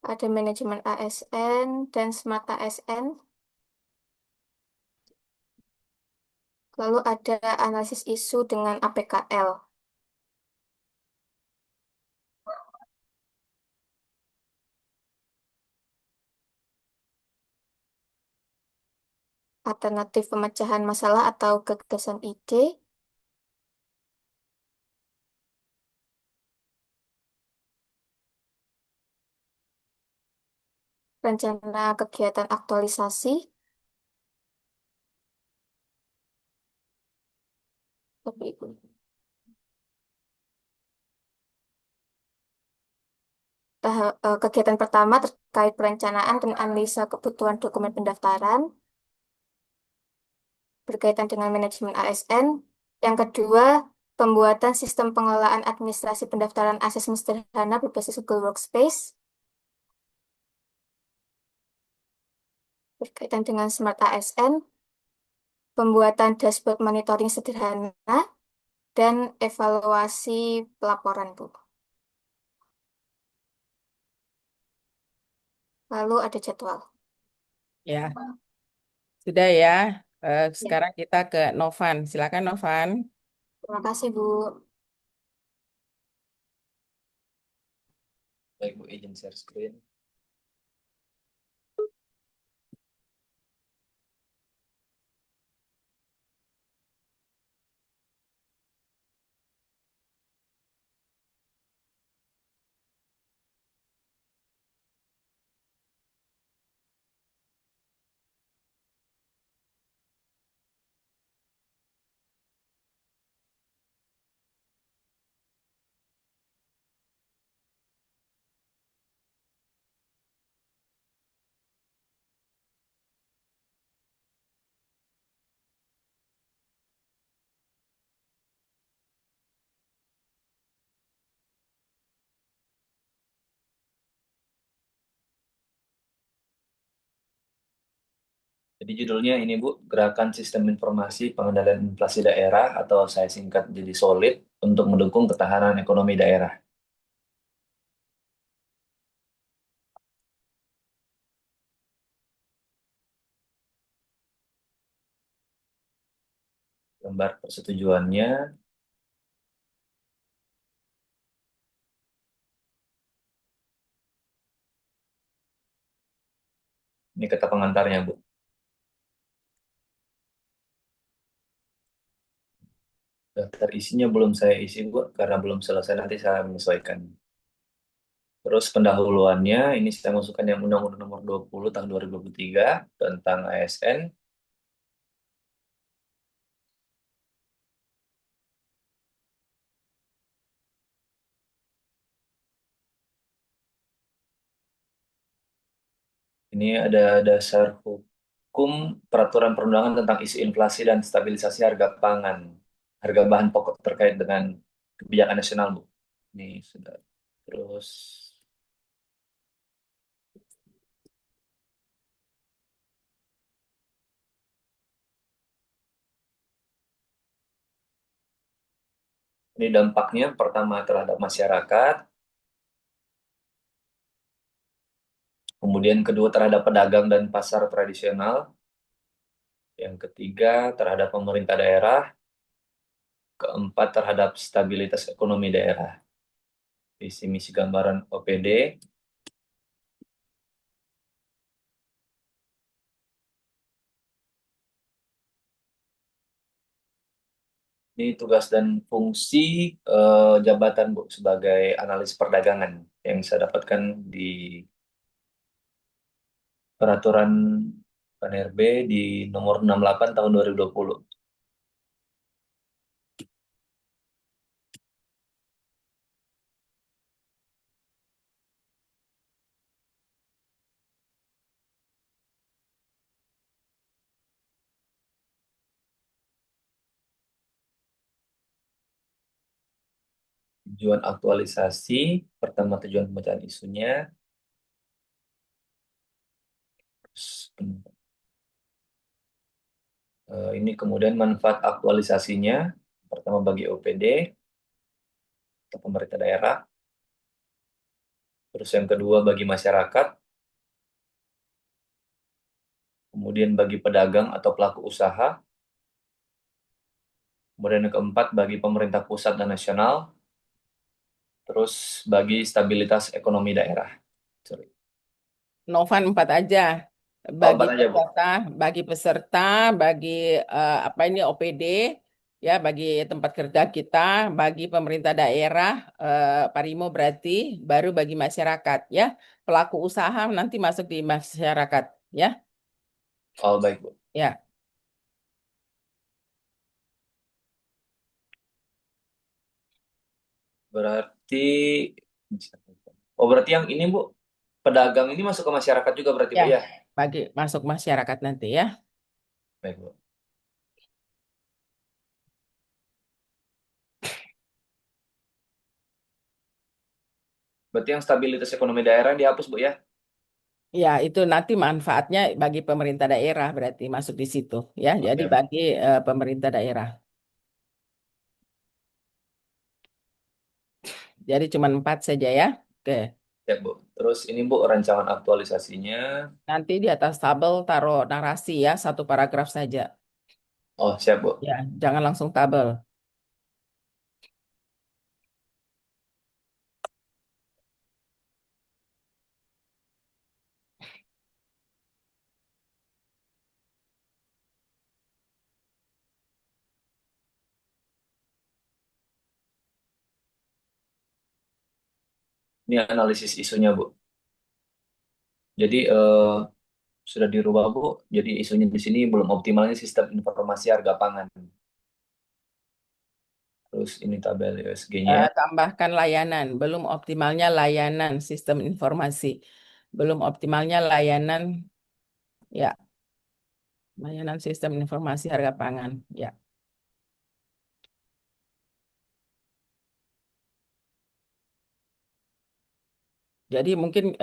ada manajemen ASN dan smart ASN. Lalu ada analisis isu dengan APKL. Alternatif pemecahan masalah atau gagasan ide. Rencana kegiatan aktualisasi. Tapi kegiatan pertama terkait perencanaan dan analisa kebutuhan dokumen pendaftaran berkaitan dengan manajemen ASN. Yang kedua, pembuatan sistem pengelolaan administrasi pendaftaran asesmen sederhana berbasis Google Workspace. Berkaitan dengan Smart ASN, pembuatan dashboard monitoring sederhana, dan evaluasi pelaporan, Bu. Lalu ada jadwal. Ya, sudah ya. Ya. Sekarang kita ke Novan. Silakan Novan. Terima kasih, Bu. Baik Bu, izin share screen. Jadi judulnya ini Bu, Gerakan Sistem Informasi Pengendalian Inflasi Daerah atau saya singkat jadi SOLID untuk mendukung ketahanan ekonomi daerah. Gambar persetujuannya. Ini kata pengantarnya Bu. Daftar isinya belum saya isi Bu, karena belum selesai nanti saya menyesuaikan. Terus pendahuluannya, ini saya masukkan yang Undang-Undang Nomor 20 Tahun 2023 tentang ASN. Ini ada dasar hukum peraturan perundangan tentang isu inflasi dan stabilisasi harga pangan, harga bahan pokok terkait dengan kebijakan nasional, Bu. Ini sudah. Terus ini dampaknya pertama terhadap masyarakat, kemudian kedua terhadap pedagang dan pasar tradisional, yang ketiga terhadap pemerintah daerah, keempat terhadap stabilitas ekonomi daerah. Visi misi gambaran OPD. Ini tugas dan fungsi jabatan Bu sebagai analis perdagangan yang saya dapatkan di peraturan PANRB di nomor 68 tahun 2020. Tujuan aktualisasi, pertama tujuan pemecahan isunya. Ini kemudian manfaat aktualisasinya, pertama bagi OPD atau pemerintah daerah, terus yang kedua bagi masyarakat, kemudian bagi pedagang atau pelaku usaha, kemudian yang keempat bagi pemerintah pusat dan nasional, terus bagi stabilitas ekonomi daerah. Sorry. Novan 4 aja. Oh, 4 aja, Bu. Bagi peserta, bagi apa ini OPD, ya bagi tempat kerja kita, bagi pemerintah daerah, Parimo berarti, baru bagi masyarakat, ya. Pelaku usaha nanti masuk di masyarakat, ya. Oh, baik, Bu. Ya. Berarti, berarti yang ini, Bu, pedagang ini masuk ke masyarakat juga berarti, Bu, Ya, ya? bagi masuk masyarakat nanti, ya. Baik, Bu. Berarti yang stabilitas ekonomi daerah dihapus, Bu, ya? Ya, itu nanti manfaatnya bagi pemerintah daerah berarti masuk di situ, ya. Jadi Oke. bagi pemerintah daerah. Jadi cuma 4 saja, ya. Oke. Ya, Bu. Terus ini, Bu, rancangan aktualisasinya. Nanti di atas tabel taruh narasi, ya, 1 paragraf saja. Oh, siap, Bu. Ya, jangan langsung tabel. Ini analisis isunya, Bu. Jadi sudah dirubah, Bu. Jadi isunya di sini belum optimalnya sistem informasi harga pangan. Terus ini tabel USG-nya. Tambahkan layanan, belum optimalnya layanan sistem informasi. Belum optimalnya layanan, ya, layanan sistem informasi harga pangan, ya. Jadi mungkin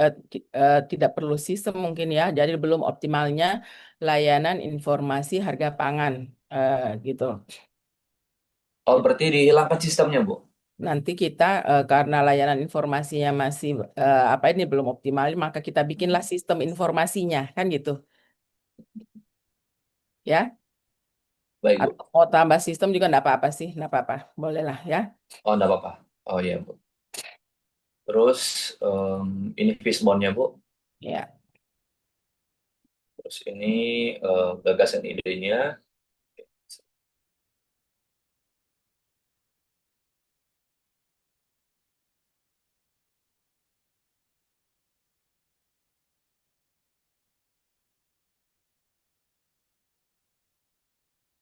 tidak perlu sistem mungkin ya. Jadi belum optimalnya layanan informasi harga pangan gitu. Oh, berarti dihilangkan sistemnya, Bu. Nanti kita karena layanan informasinya masih apa ini belum optimal, maka kita bikinlah sistem informasinya kan gitu ya. Baik, Bu. Atau mau tambah sistem juga enggak apa-apa sih, enggak apa-apa. Boleh lah ya. Oh, enggak apa-apa. Oh iya, Bu. Terus ini fishbone-nya, Bu. Ya. Terus ini gagasan idenya.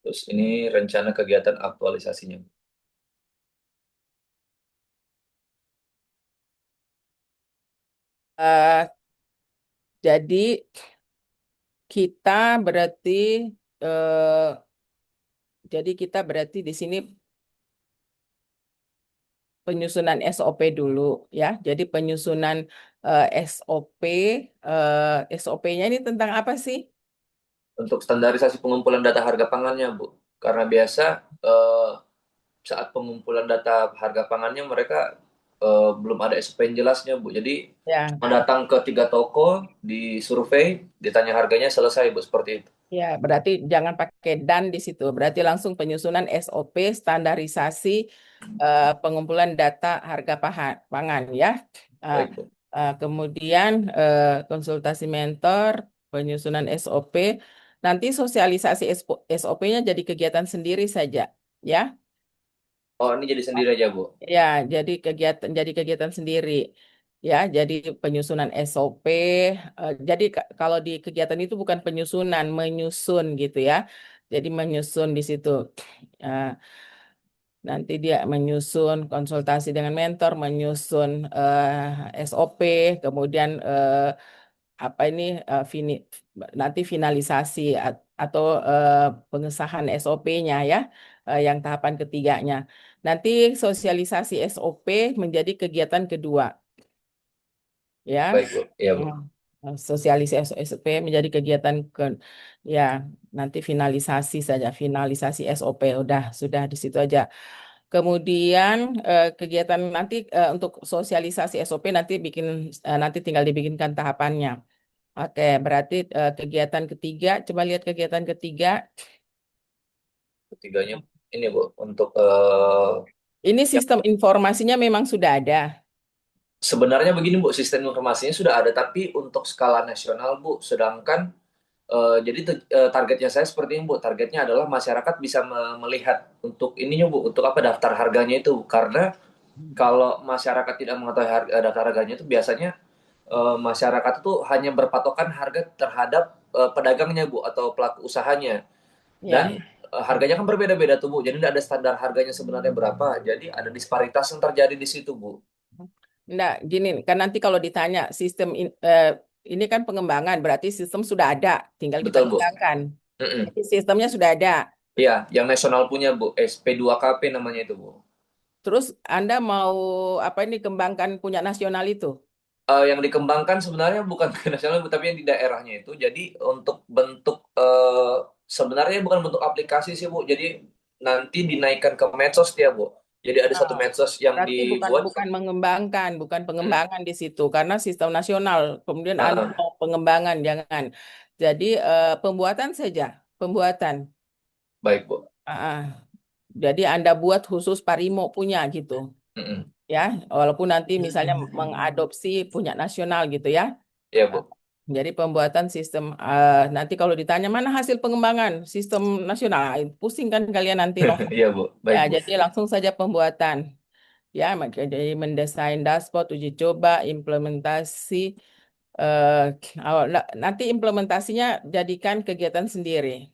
Terus ini rencana kegiatan aktualisasinya. Eh, jadi kita berarti eh, kita berarti di sini penyusunan SOP dulu ya. Jadi penyusunan SOP SOP-nya ini tentang apa sih? Untuk standarisasi pengumpulan data harga pangannya, Bu. Karena biasa saat pengumpulan data harga pangannya mereka belum ada SOP yang jelasnya, Bu. Jadi Ya. cuma datang ke 3 toko, disurvei, ditanya harganya, selesai, Bu, seperti itu. Ya, berarti jangan pakai dan di situ. Berarti langsung penyusunan SOP standarisasi pengumpulan data harga pangan ya. Baik, Bu. Kemudian konsultasi mentor, penyusunan SOP. Nanti sosialisasi SOP-nya jadi kegiatan sendiri saja ya. Oh, ini jadi sendiri aja, Bu. Ya, jadi kegiatan sendiri. Ya, jadi penyusunan SOP. Jadi kalau di kegiatan itu bukan penyusunan, menyusun gitu ya. Jadi menyusun di situ. Eh, Nanti dia menyusun konsultasi dengan mentor, menyusun SOP, kemudian apa ini nanti finalisasi atau pengesahan SOP-nya ya, yang tahapan ketiganya. Nanti sosialisasi SOP menjadi kegiatan kedua, ya. Baik, Bu. Iya, Bu. Sosialisasi SOP menjadi kegiatan ya nanti finalisasi SOP sudah di situ aja. Kemudian kegiatan nanti untuk sosialisasi SOP nanti tinggal dibikinkan tahapannya. Oke, berarti kegiatan ketiga, coba lihat kegiatan ketiga. Ketiganya ini, Bu, untuk Ini sistem informasinya memang sudah ada. sebenarnya begini, Bu, sistem informasinya sudah ada, tapi untuk skala nasional, Bu, sedangkan jadi targetnya saya seperti ini, Bu. Targetnya adalah masyarakat bisa melihat untuk ininya, Bu, untuk apa daftar harganya itu. Karena kalau masyarakat tidak mengetahui daftar harganya itu biasanya masyarakat itu hanya berpatokan harga terhadap pedagangnya, Bu, atau pelaku usahanya. Dan harganya kan berbeda-beda tuh, Bu. Jadi tidak ada standar harganya sebenarnya berapa. Jadi ada disparitas yang terjadi di situ, Bu. Nah, gini, kan nanti kalau ditanya sistem ini kan pengembangan, berarti sistem sudah ada, tinggal kita Betul, Bu. kembangkan. Mm-mm. Jadi sistemnya sudah ada. Iya, yang nasional punya, Bu. SP2KP namanya itu, Bu. Terus Anda mau apa ini kembangkan punya nasional itu? Yang dikembangkan sebenarnya bukan ke nasional, Bu, tapi yang di daerahnya itu. Jadi untuk bentuk sebenarnya bukan bentuk aplikasi sih, Bu. Jadi nanti dinaikkan ke medsos ya, Bu. Jadi ada satu medsos yang Berarti dibuat. bukan mengembangkan, bukan pengembangan di situ karena sistem nasional. Kemudian Anda mau pengembangan, jangan. Jadi pembuatan saja, pembuatan. Baik, Bu. Jadi Anda buat khusus Parimo punya gitu. Mm-mm. Ya, walaupun nanti misalnya mengadopsi punya nasional gitu ya. Iya, Bu. Jadi pembuatan sistem nanti kalau ditanya mana hasil pengembangan sistem nasional, pusing kan kalian nanti loh. Iya, Bu. Baik, Ya, Bu. jadi langsung saja pembuatan. Ya, jadi mendesain dashboard, uji coba, implementasi. Nanti implementasinya jadikan kegiatan sendiri.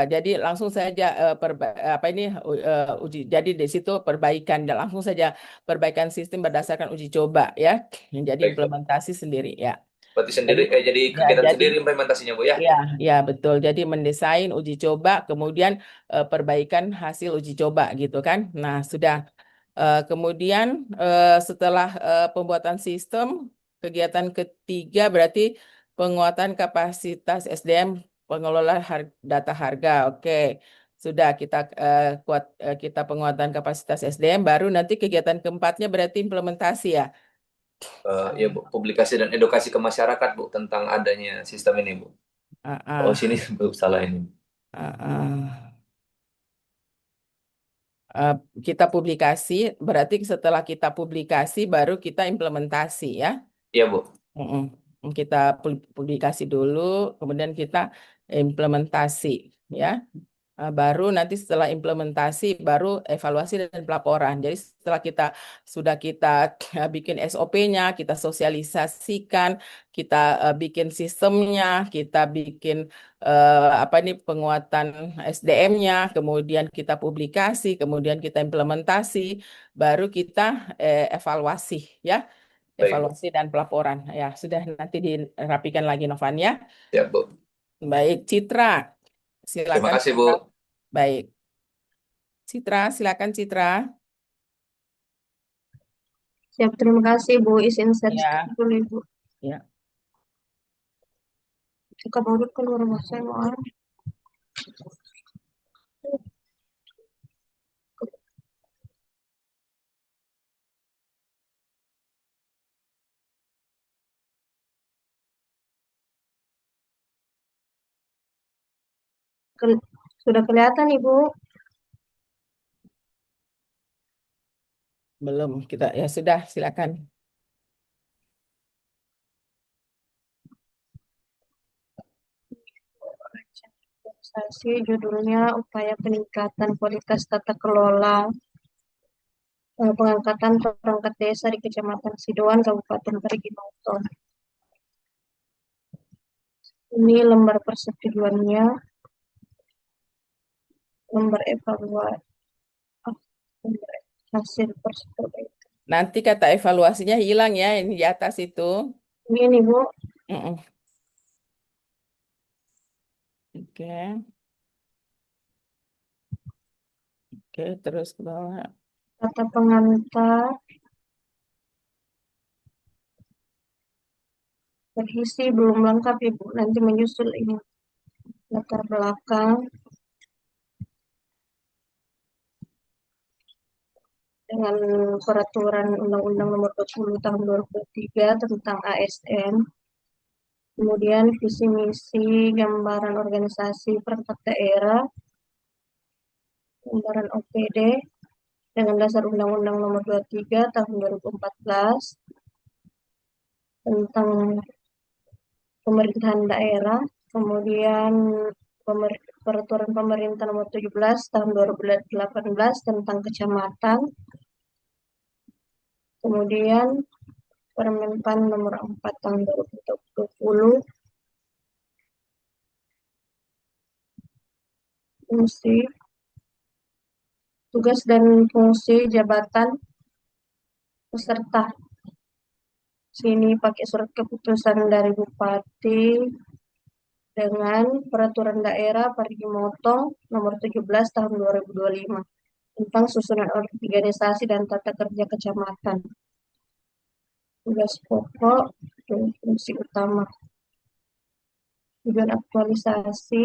Jadi langsung saja jadi di situ perbaikan dan langsung saja perbaikan sistem berdasarkan uji coba ya, yang jadi Baik, Bu. implementasi sendiri ya. Berarti sendiri jadi kegiatan sendiri implementasinya, Bu ya? Ya, betul. Jadi mendesain uji coba, kemudian perbaikan hasil uji coba gitu kan. Nah, sudah Kemudian setelah pembuatan sistem, kegiatan ketiga berarti penguatan kapasitas SDM pengelola data harga. Oke, sudah kita penguatan kapasitas SDM. Baru nanti kegiatan keempatnya berarti implementasi ya. Ya Bu, publikasi dan edukasi ke masyarakat Bu tentang adanya sistem ini Bu. Oh sini Bu, salah ini. Kita publikasi, berarti setelah kita publikasi baru kita implementasi ya. Iya Bu. Kita publikasi dulu, kemudian kita implementasi ya. Baru nanti setelah implementasi baru evaluasi dan pelaporan. Jadi setelah kita bikin SOP-nya, kita sosialisasikan, kita bikin sistemnya, kita bikin penguatan SDM-nya, kemudian kita publikasi, kemudian kita implementasi, baru kita evaluasi ya. Baik, Evaluasi dan pelaporan. Ya, sudah nanti dirapikan lagi Novan ya. Ya Bu. Baik, Citra. Silakan. Terima kasih Bu. Baik. Citra, silakan Citra. Siap, terima kasih Bu. Izin share Ya. dulu Ibu. Ya. Suka banget keluar bahasa luar. Sudah kelihatan Ibu? Belum, ya sudah, silakan. Judulnya upaya peningkatan kualitas tata kelola pengangkatan perangkat desa di Kecamatan Sidoan, Kabupaten Parigi Motong. Ini lembar persetujuannya, lembar evaluasi, hasil persetujuan. Nanti kata evaluasinya hilang ya, ini di atas itu. Ini nih Bu. Oke. Oke, terus ke bawah. Kata pengantar berisi belum lengkap Ibu, nanti menyusul ini latar belakang dengan peraturan Undang-Undang Nomor 20 Tahun 2003 tentang ASN. Kemudian visi misi, gambaran organisasi perangkat daerah, gambaran OPD dengan dasar Undang-Undang Nomor 23 Tahun 2014 tentang pemerintahan daerah, kemudian peraturan pemerintah Nomor 17 Tahun 2018 tentang kecamatan, kemudian Permenpan Nomor 4 Tahun 2020, fungsi, tugas dan fungsi jabatan peserta. Sini pakai surat keputusan dari Bupati dengan peraturan daerah Parigi Motong Nomor 17 Tahun 2025 tentang susunan organisasi dan tata kerja kecamatan. Tugas pokok dan fungsi utama. Tujuan aktualisasi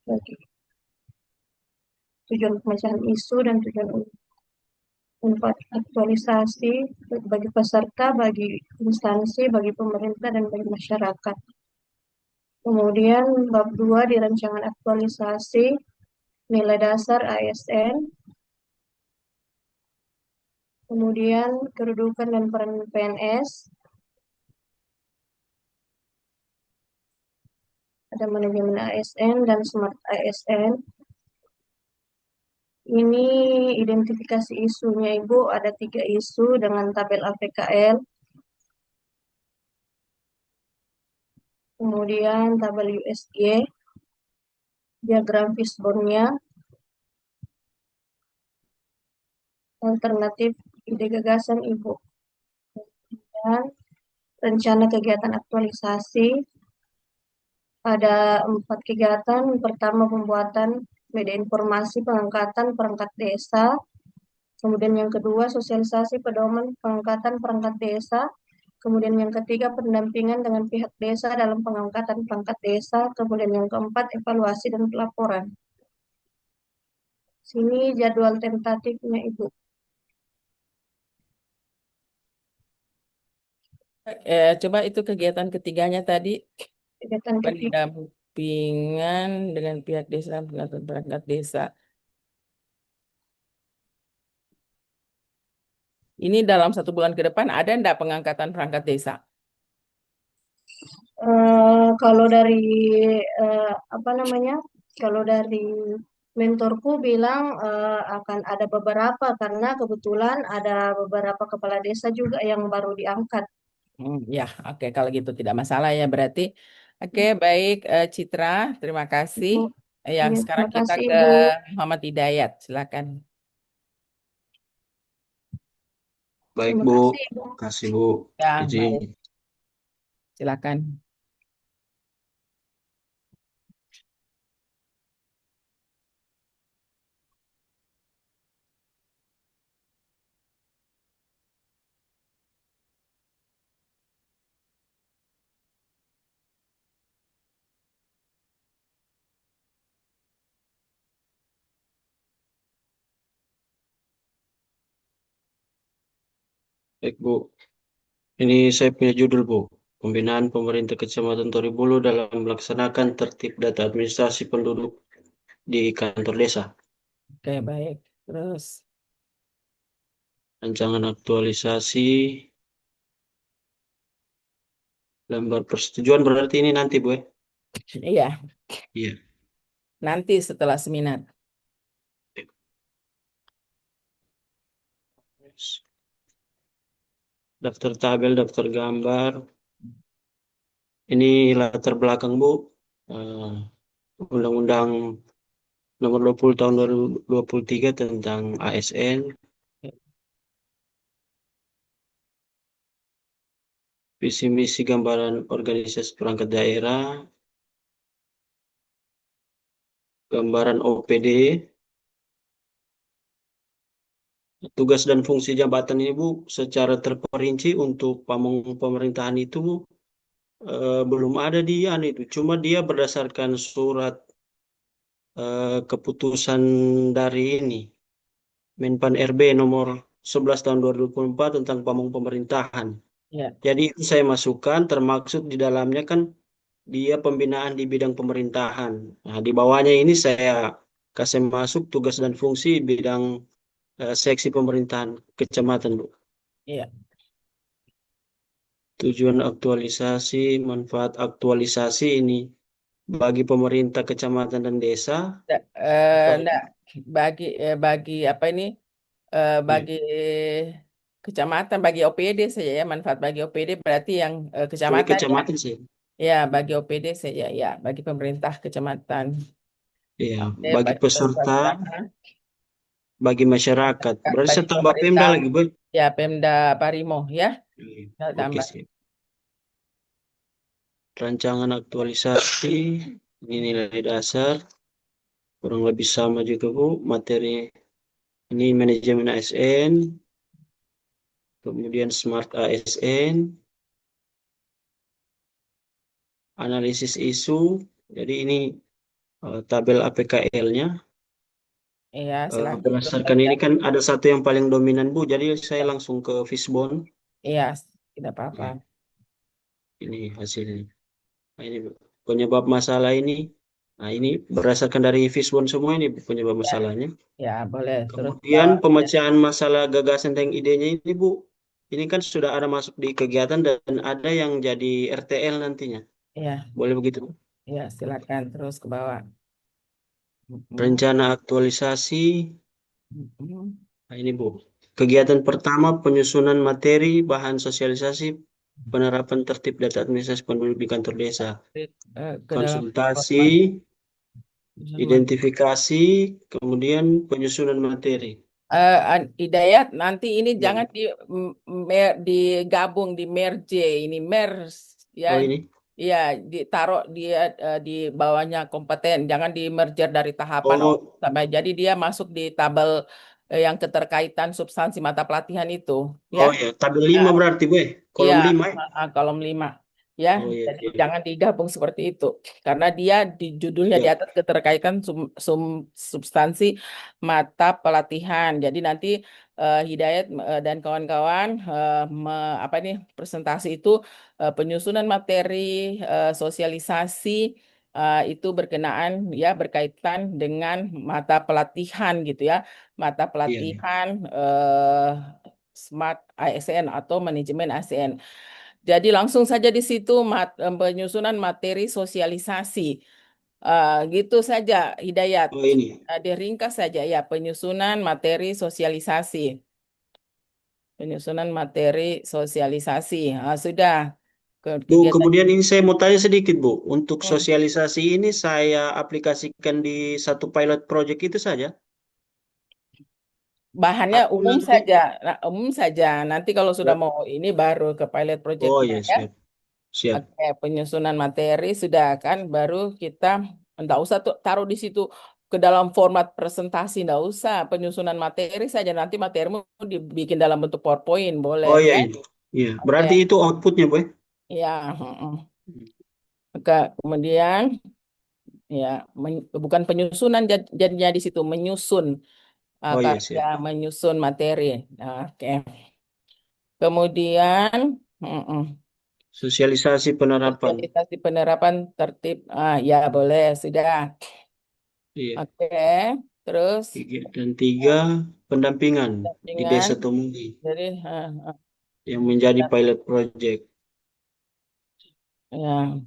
bagi tujuan pemecahan isu dan tujuan aktualisasi bagi peserta, bagi instansi, bagi pemerintah, dan bagi masyarakat. Kemudian bab 2 di rancangan aktualisasi nilai dasar ASN. Kemudian kedudukan dan peran PNS. Ada manajemen ASN dan smart ASN. Ini identifikasi isunya Ibu, ada 3 isu dengan tabel APKL. Kemudian tabel USG, diagram fishbone-nya, alternatif ide gagasan Ibu. Dan rencana kegiatan aktualisasi, ada 4 kegiatan. Pertama, pembuatan media informasi pengangkatan perangkat desa Kemudian yang kedua, sosialisasi pedoman pengangkatan perangkat desa. Kemudian yang ketiga, pendampingan dengan pihak desa dalam pengangkatan perangkat desa. Kemudian yang keempat, evaluasi dan pelaporan. Sini jadwal tentatifnya, Ibu. Coba itu kegiatan ketiganya tadi, Kegiatan ketiga, pendampingan dengan pihak desa, pengangkatan perangkat desa. Ini dalam 1 bulan ke depan ada enggak pengangkatan perangkat desa? kalau dari apa namanya? Kalau dari mentorku bilang akan ada beberapa karena kebetulan ada beberapa kepala desa juga yang baru diangkat. Ya, oke, kalau gitu tidak masalah ya berarti. Oke, baik, Citra, terima kasih. Ibu. Ya, Iya, sekarang terima kita kasih, ke Ibu. Muhammad Hidayat, silakan. Baik, Terima Bu. kasih, Ibu. Kasih, Bu. Ya, Izin. baik, silakan. Baik, Bu. Ini saya punya judul, Bu. Pembinaan pemerintah Kecamatan Toribulu dalam melaksanakan tertib data administrasi penduduk di kantor desa. Oke, baik. Terus, Rancangan aktualisasi lembar persetujuan berarti ini nanti, Bu, ya? iya, Iya. nanti setelah seminar. Daftar tabel, daftar gambar. Ini latar belakang, Bu. Undang-Undang Nomor 20 Tahun 2023 tentang ASN. Visi misi gambaran organisasi perangkat daerah. Gambaran OPD. Tugas dan fungsi jabatan ini, Bu, secara terperinci untuk pemerintahan itu, Bu, belum ada di itu. Cuma dia berdasarkan surat keputusan dari ini Menpan RB nomor 11 tahun 2024 tentang pemerintahan. Ya. Jadi itu saya masukkan, termaksud di dalamnya kan dia pembinaan di bidang pemerintahan. Nah, di bawahnya ini saya kasih masuk tugas dan fungsi bidang seksi pemerintahan kecamatan, Bu. Iya. Tujuan aktualisasi, manfaat aktualisasi ini bagi pemerintah kecamatan dan desa. Enggak, bagi apa ini? Bagi kecamatan, bagi OPD saja ya, manfaat bagi OPD berarti yang Bagi kecamatan ya. kecamatan sih. Ya, bagi OPD saja ya, bagi pemerintah kecamatan. Iya, Oke, bagi peserta, bagi masyarakat. Berarti bagi saya tambah Pemda pemerintah. lagi, Bu. Ya, Pemda Parimo ya. Kita Oke, tambah. sip. Rancangan aktualisasi, ini nilai dasar, kurang lebih sama juga, Bu. Materi ini manajemen ASN, kemudian smart ASN, analisis isu. Jadi ini tabel APKL-nya. Iya, silakan. Berdasarkan ini kan ada satu yang paling dominan, Bu. Jadi saya langsung ke Fishbone. Iya, tidak apa-apa. Ini hasilnya. Nah, ini penyebab masalah ini. Nah, ini berdasarkan dari Fishbone semua ini penyebab masalahnya. Ya, boleh. Terus Kemudian pemecahan masalah gagasan dan idenya ini, Bu. Ini kan sudah ada masuk di kegiatan dan ada yang jadi RTL nantinya. Iya. Boleh begitu, Bu? Iya, silakan terus ke bawah. Rencana aktualisasi. Nah, ini, Bu. Kegiatan pertama penyusunan materi, bahan sosialisasi, penerapan tertib data administrasi penduduk di kantor desa. Konsultasi, identifikasi, kemudian penyusunan materi. Hidayat, nanti ini jangan digabung di merge ini ya. Oh, ini? Iya, ditaruh dia di bawahnya kompeten, jangan di merger dari tahapan sampai jadi dia masuk di tabel yang keterkaitan substansi mata pelatihan itu, ya. Oh ya, tabel 5 berarti, Bu. Kolom Iya, 5 ya. kolom 5. Ya, Oh iya, jadi iya. jangan digabung seperti itu. Karena dia di judulnya di Ya. atas keterkaitan substansi mata pelatihan. Jadi nanti Hidayat dan kawan-kawan apa nih presentasi itu penyusunan materi sosialisasi itu berkenaan ya berkaitan dengan mata pelatihan gitu ya. Mata Iya. pelatihan Smart ASN atau manajemen ASN. Jadi langsung saja di situ penyusunan materi sosialisasi. Gitu saja, Hidayat. Oh ini. Diringkas saja ya, penyusunan materi sosialisasi. Penyusunan materi sosialisasi. Sudah. Bu, Kegiatan. kemudian ini saya mau tanya sedikit, Bu. Untuk Hmm. sosialisasi ini saya aplikasikan di satu pilot project itu saja? Bahannya Atau umum nanti? saja. Nah, umum saja. Nanti kalau sudah Ya. mau ini baru ke pilot Oh projectnya ya, ya. siap. Siap. Oke, penyusunan materi sudah kan, baru kita enggak usah tuh taruh di situ ke dalam format presentasi, enggak usah, penyusunan materi saja, nanti materimu dibikin dalam bentuk PowerPoint boleh Oh iya, ya. itu. Iya, Oke. berarti itu outputnya, Bu. Ya, Oke, kemudian ya bukan penyusunan jadinya di situ menyusun Oh iya, karya siap. menyusun materi. Nah, oke. Kemudian Sosialisasi penerapan. sosialisasi penerapan tertib. Ya boleh sudah. Iya. Oke, terus Dan 3, pendampingan di dengan Desa Tomuli jadi yang menjadi pilot project. ya,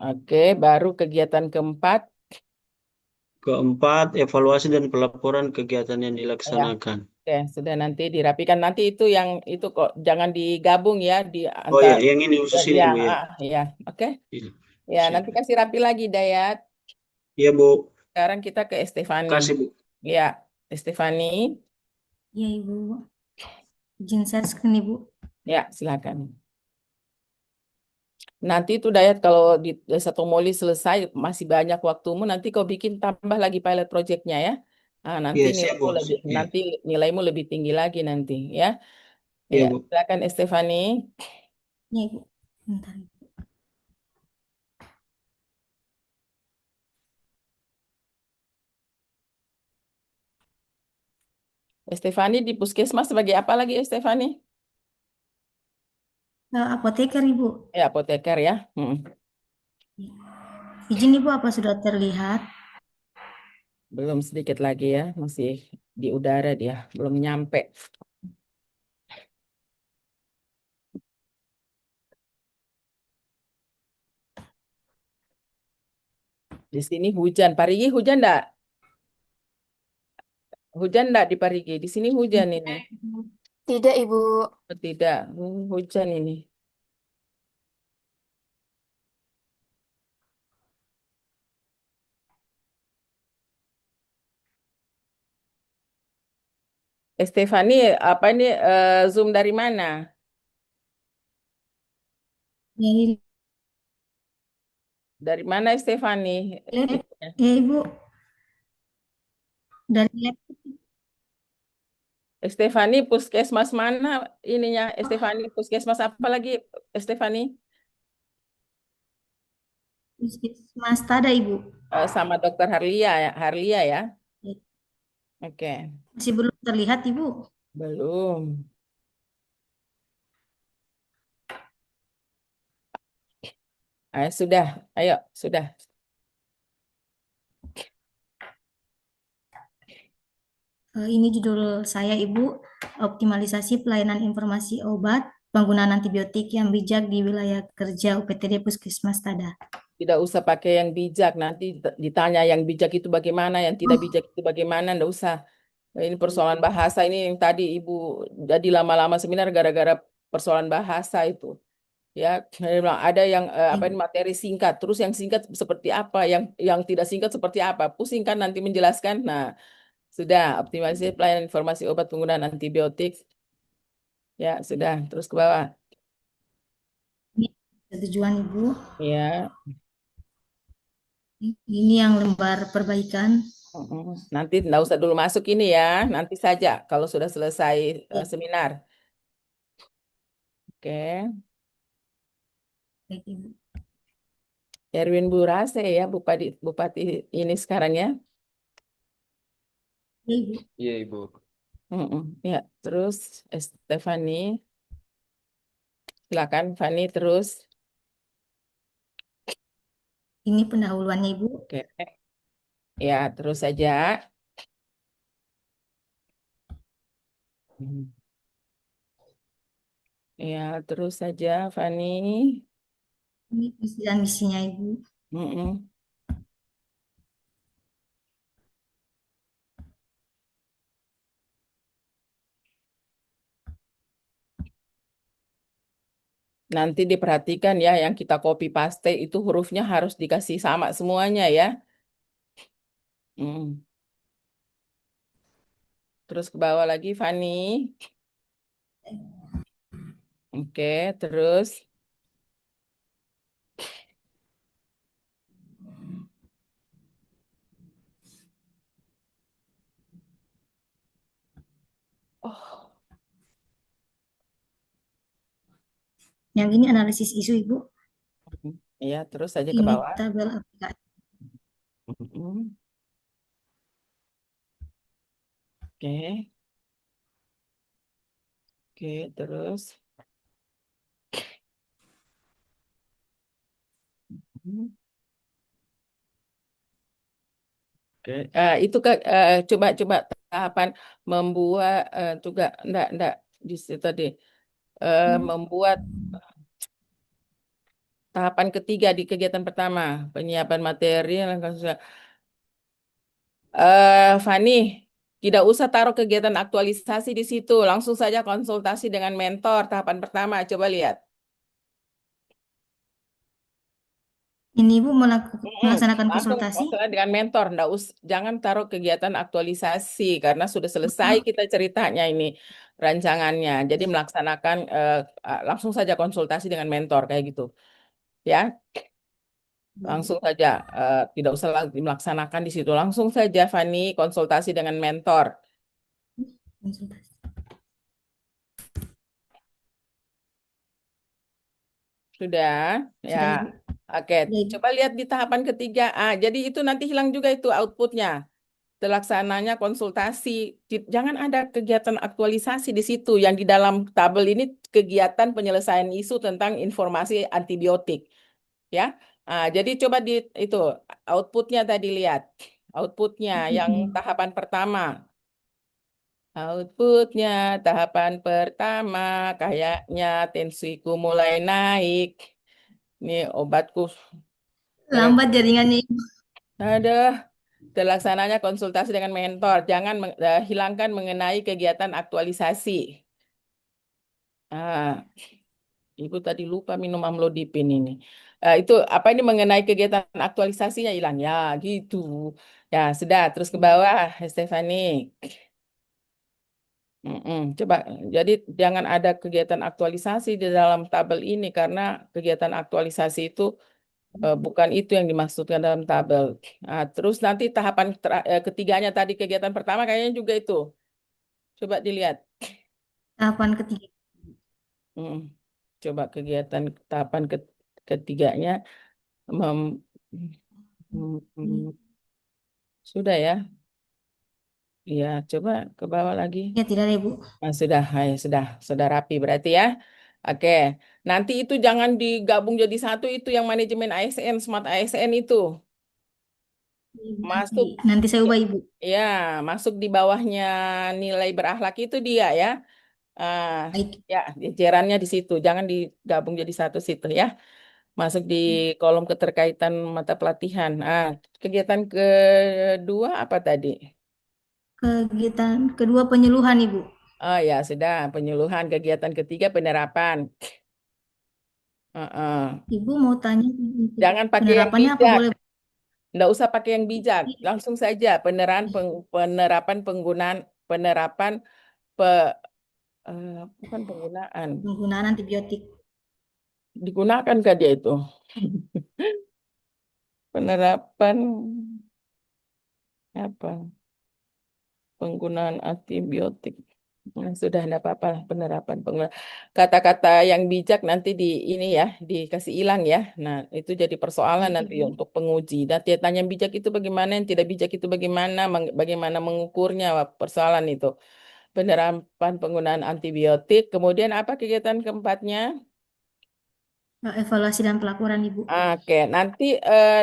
oke, baru kegiatan keempat. Keempat, evaluasi dan pelaporan kegiatan yang Ya, dilaksanakan. oke, sudah nanti dirapikan. Nanti itu yang itu kok jangan digabung ya di Oh ya, antar. yang ini khusus ini, Ya, Bu, ya. ya, oke. Iya. Ya, Siap. nanti kasih rapi lagi, Dayat. Iya, Bu. Sekarang kita ke Estefani. Kasih, Bu. Ya, Estefani. Ya, Ibu. Izin share screen, Ibu. Ya, silakan. Nanti itu Dayat kalau di Desa Tomoli selesai masih banyak waktumu, nanti kau bikin tambah lagi pilot projectnya ya. Nanti Iya, siap, nilaimu Bu. lebih Iya. nanti nilaimu lebih tinggi lagi nanti ya. Iya, Ya, Bu. silakan Estefani. Ya, Ibu. Bentar. Estefani di puskesmas sebagai apa lagi Estefani? Apoteker, Ibu. Ya, apoteker ya. Izin, Ibu, apa sudah terlihat? Belum, sedikit lagi ya, masih di udara dia, belum nyampe. Di sini hujan. Parigi hujan enggak? Hujan enggak di Parigi? Di sini hujan ini. Tidak, Ibu. Tidak, hujan ini. Estefani, apa ini Zoom dari mana? Ya, Dari mana Estefani? ya, Ibu. Dari laptop. Estefani puskesmas mana ininya? Estefani puskesmas apa lagi Estefani? Puskesmas Tada, Ibu. Sama Dokter Harlia ya, Harlia ya. Ya. Oke. Masih belum terlihat, Ibu. Belum. Sudah, ayo, sudah. Ini judul saya, Ibu, optimalisasi pelayanan informasi obat, penggunaan antibiotik yang bijak di wilayah kerja UPTD Puskesmas Tada. Tidak usah pakai yang bijak, nanti ditanya yang bijak itu bagaimana, yang tidak bijak itu bagaimana, enggak usah. Ini persoalan bahasa ini yang tadi Ibu jadi lama-lama seminar gara-gara persoalan bahasa itu. Ya, ada yang apa ini materi singkat, terus yang singkat seperti apa, yang tidak singkat seperti apa, pusingkan nanti menjelaskan. Nah, sudah optimalisasi pelayanan informasi obat penggunaan antibiotik. Ya, sudah, terus ke bawah. Tujuan, Ibu. Ya. Ini yang lembar perbaikan. Nanti nggak usah dulu masuk ini ya, nanti saja kalau sudah selesai seminar. Oke, Baik, Ibu. Erwin Burase ya, Bupati ini sekarang ya. Ya, Ibu. Iya, Ibu. Ya, terus Stefani, silakan Fani terus. Ini pendahuluannya, Ibu. Oke, ya terus saja. Ya, terus saja Fani. Ini visi dan misinya, Ibu. Mm-mm. Nanti diperhatikan ya, yang kita copy paste itu hurufnya harus dikasih sama semuanya ya. Mm. Terus ke bawah lagi, Fani. Oke, terus. Oh, Yang ini analisis isu, Ibu. iya, terus saja ke Ini bawah. tabel aplikasi. Mm-mm. Oke. Oke, terus. Mm. Oke, itu coba tahapan membuat juga enggak di situ tadi membuat tahapan ketiga di kegiatan pertama penyiapan materi. Fani, tidak usah taruh kegiatan aktualisasi di situ, langsung saja konsultasi dengan mentor tahapan pertama. Coba lihat. Ini Ibu melaksanakan Langsung konsultasi. konsultasi dengan mentor, jangan taruh kegiatan aktualisasi karena sudah selesai kita ceritanya ini rancangannya. Jadi melaksanakan langsung saja konsultasi dengan mentor kayak gitu, ya. Langsung saja, tidak usah lagi melaksanakan di situ. Langsung saja, Fani, konsultasi dengan mentor. Konsultasi. Sudah, ya. Sudah, Ibu. Oke, Sudah, Ibu. coba lihat di tahapan ketiga. Jadi itu nanti hilang juga itu outputnya. Terlaksananya konsultasi. Jangan ada kegiatan aktualisasi di situ. Yang di dalam tabel ini kegiatan penyelesaian isu tentang informasi antibiotik. Ya, jadi coba di itu outputnya tadi lihat. Outputnya yang tahapan pertama. Outputnya tahapan pertama kayaknya tensiku mulai naik. Ini obatku. Lambat jaringannya, Ibu. Ada terlaksananya konsultasi dengan mentor. Jangan hilangkan mengenai kegiatan aktualisasi. Ibu tadi lupa minum amlodipin ini. Itu apa ini mengenai kegiatan aktualisasinya hilang ya gitu. Ya sudah terus ke bawah, Stefani. Coba, jadi jangan ada kegiatan aktualisasi di dalam tabel ini karena kegiatan aktualisasi itu bukan itu yang dimaksudkan dalam tabel. Terus nanti tahapan ketiganya tadi kegiatan pertama kayaknya juga itu. Coba dilihat. Tahapan ketiga. Coba kegiatan tahapan ketiganya sudah ya. Iya, coba ke bawah lagi. Ya, tidak ada, Ibu. Sudah rapi berarti ya. Oke, nanti itu jangan digabung jadi satu itu yang manajemen ASN, Smart ASN itu. Masuk. Nanti saya ubah, Ibu. Ya, masuk di bawahnya nilai berakhlak itu dia ya. Ya, jajarannya di situ. Jangan digabung jadi satu situ ya. Masuk di kolom keterkaitan mata pelatihan. Kegiatan kedua apa tadi? Kegiatan kedua penyuluhan, Ibu. Oh ya, sudah. Penyuluhan. Kegiatan ketiga penerapan. Ibu mau tanya Jangan pakai yang penerapannya apa bijak. boleh? Nggak usah pakai yang bijak. Langsung saja penerapan penggunaan penerapan bukan penggunaan. Penggunaan antibiotik. Digunakan dia itu? Penerapan Apa? Penggunaan antibiotik. Nah, sudah tidak apa-apa lah, penerapan penggunaan kata-kata yang bijak nanti di ini ya dikasih hilang ya. Nah itu jadi persoalan Baik, nanti Ibu. untuk penguji. Dan tanya yang bijak itu bagaimana, yang tidak bijak itu bagaimana, bagaimana mengukurnya, persoalan itu. Penerapan penggunaan antibiotik. Kemudian apa kegiatan keempatnya? Evaluasi dan pelaporan, Ibu. Oke,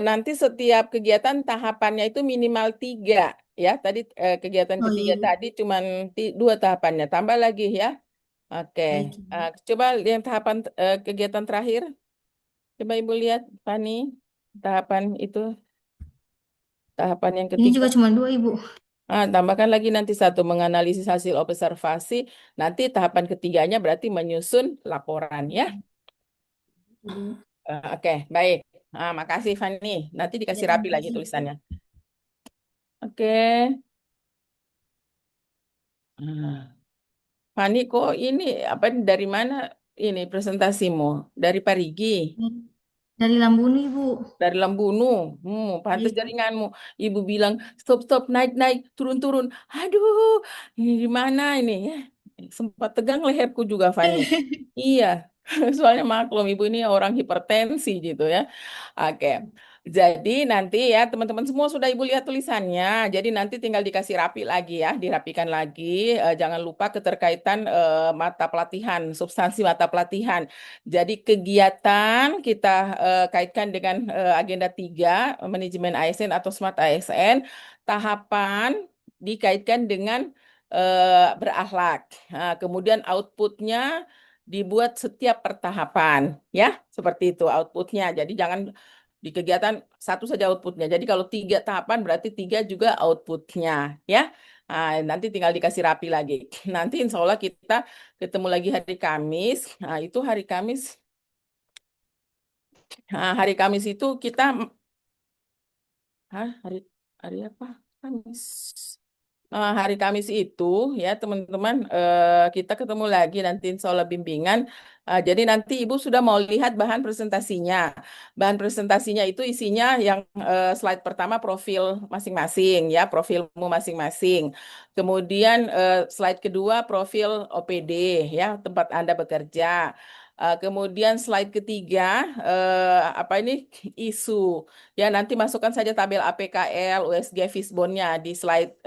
nanti setiap kegiatan tahapannya itu minimal 3 ya. Tadi kegiatan Oh iya, ketiga Ibu. tadi cuma 2 tahapannya. Tambah lagi ya. Oke, Baik, Ibu. coba yang tahapan kegiatan terakhir. Coba Ibu lihat, Fani, tahapan itu, tahapan yang Ini ketiga. juga cuma 2, Ibu. Tambahkan lagi nanti 1 menganalisis hasil observasi. Nanti tahapan ketiganya berarti menyusun laporan ya. Ibu. Oke, baik. Makasih Fani. Nanti Ya, dikasih terima rapi lagi kasih, Ibu. tulisannya. Oke. Fani, kok ini apa dari mana ini presentasimu? Dari Parigi? Dari Lambuni, Ibu. Dari Lambunu. Pantas Iya. jaringanmu. Ibu bilang stop stop naik naik turun turun. Aduh, ini di mana ini ya? Sempat tegang leherku juga, Fani. Iya, soalnya maklum ibu ini orang hipertensi gitu ya. Oke, jadi nanti ya teman-teman semua sudah ibu lihat tulisannya. Jadi nanti tinggal dikasih rapi lagi ya, dirapikan lagi. Jangan lupa keterkaitan mata pelatihan, substansi mata pelatihan. Jadi kegiatan kita kaitkan dengan agenda 3, manajemen ASN atau Smart ASN. Tahapan dikaitkan dengan berakhlak. Nah, kemudian outputnya dibuat setiap pertahapan, ya seperti itu outputnya. Jadi jangan di kegiatan 1 saja outputnya. Jadi kalau 3 tahapan berarti 3 juga outputnya, ya. Nah, nanti tinggal dikasih rapi lagi. Nanti insya Allah kita ketemu lagi hari Kamis. Nah, itu hari Kamis. Nah, hari Kamis itu kita, hari apa? Kamis. Hari Kamis itu ya teman-teman kita ketemu lagi nanti insya Allah bimbingan. Jadi nanti Ibu sudah mau lihat bahan presentasinya. Bahan presentasinya itu isinya yang slide pertama profil masing-masing ya, profilmu masing-masing. Kemudian slide kedua profil OPD ya, tempat Anda bekerja. Kemudian slide ketiga apa ini isu ya, nanti masukkan saja tabel APKL, USG, Fishbone-nya di slide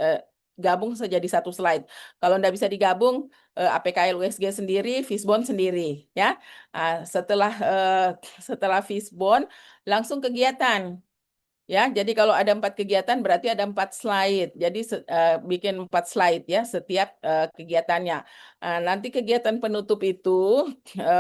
gabung saja di 1 slide. Kalau tidak bisa digabung, APKL USG sendiri, Fishbone sendiri, ya. Setelah Fishbone, langsung kegiatan. Ya, jadi kalau ada 4 kegiatan berarti ada 4 slide. Jadi bikin 4 slide ya setiap kegiatannya. Nanti kegiatan penutup itu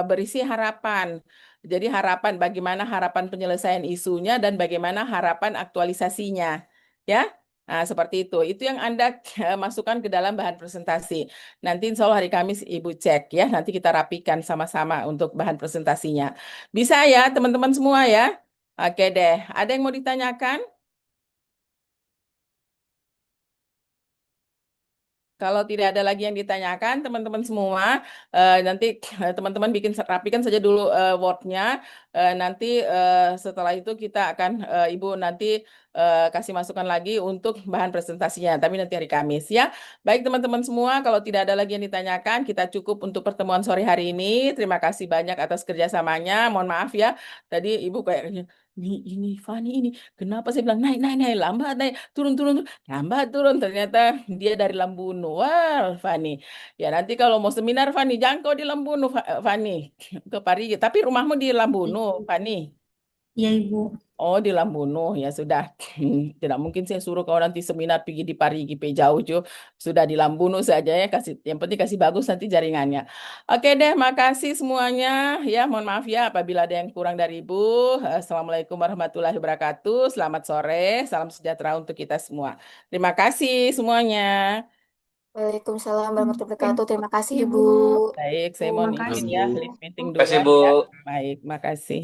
berisi harapan. Jadi harapan bagaimana harapan penyelesaian isunya dan bagaimana harapan aktualisasinya. Ya, nah, seperti itu. Itu yang Anda masukkan ke dalam bahan presentasi. Nanti insya Allah hari Kamis Ibu cek ya. Nanti kita rapikan sama-sama untuk bahan presentasinya. Bisa ya teman-teman semua ya. Oke deh, ada yang mau ditanyakan? Kalau tidak ada lagi yang ditanyakan, teman-teman semua, nanti teman-teman rapikan saja dulu Word-nya. Nanti setelah itu kita akan, Ibu nanti kasih masukan lagi untuk bahan presentasinya, tapi nanti hari Kamis ya. Baik teman-teman semua, kalau tidak ada lagi yang ditanyakan, kita cukup untuk pertemuan sore hari ini. Terima kasih banyak atas kerjasamanya. Mohon maaf ya, tadi Ibu kayaknya, ini Fani ini, kenapa saya bilang naik, naik, naik, lambat, naik, turun, turun, turun. Lambat turun, ternyata dia dari Lambunu. Wah, Fani. Ya nanti kalau mau seminar, Fani, jangan kau di Lambunu, Fani. Ke Parigi. Tapi rumahmu di Lambunu, Fani. Iya, Ibu. Oh, di Lambunu. Ya sudah. Tidak mungkin saya suruh kau nanti seminar pergi di Parigi, jauh, Jo. Sudah di Lambunu saja ya. Yang penting kasih bagus nanti jaringannya. Oke deh, makasih semuanya. Ya, mohon maaf ya apabila ada yang kurang dari Ibu. Assalamualaikum warahmatullahi wabarakatuh. Selamat sore. Salam sejahtera untuk kita semua. Terima kasih semuanya. Waalaikumsalam warahmatullahi wabarakatuh. Terima kasih, Ibu. Ibu. Baik, saya Terima mohon izin kasih. ya, lift meeting Terima kasih, duluan Bu. ya. Baik, makasih.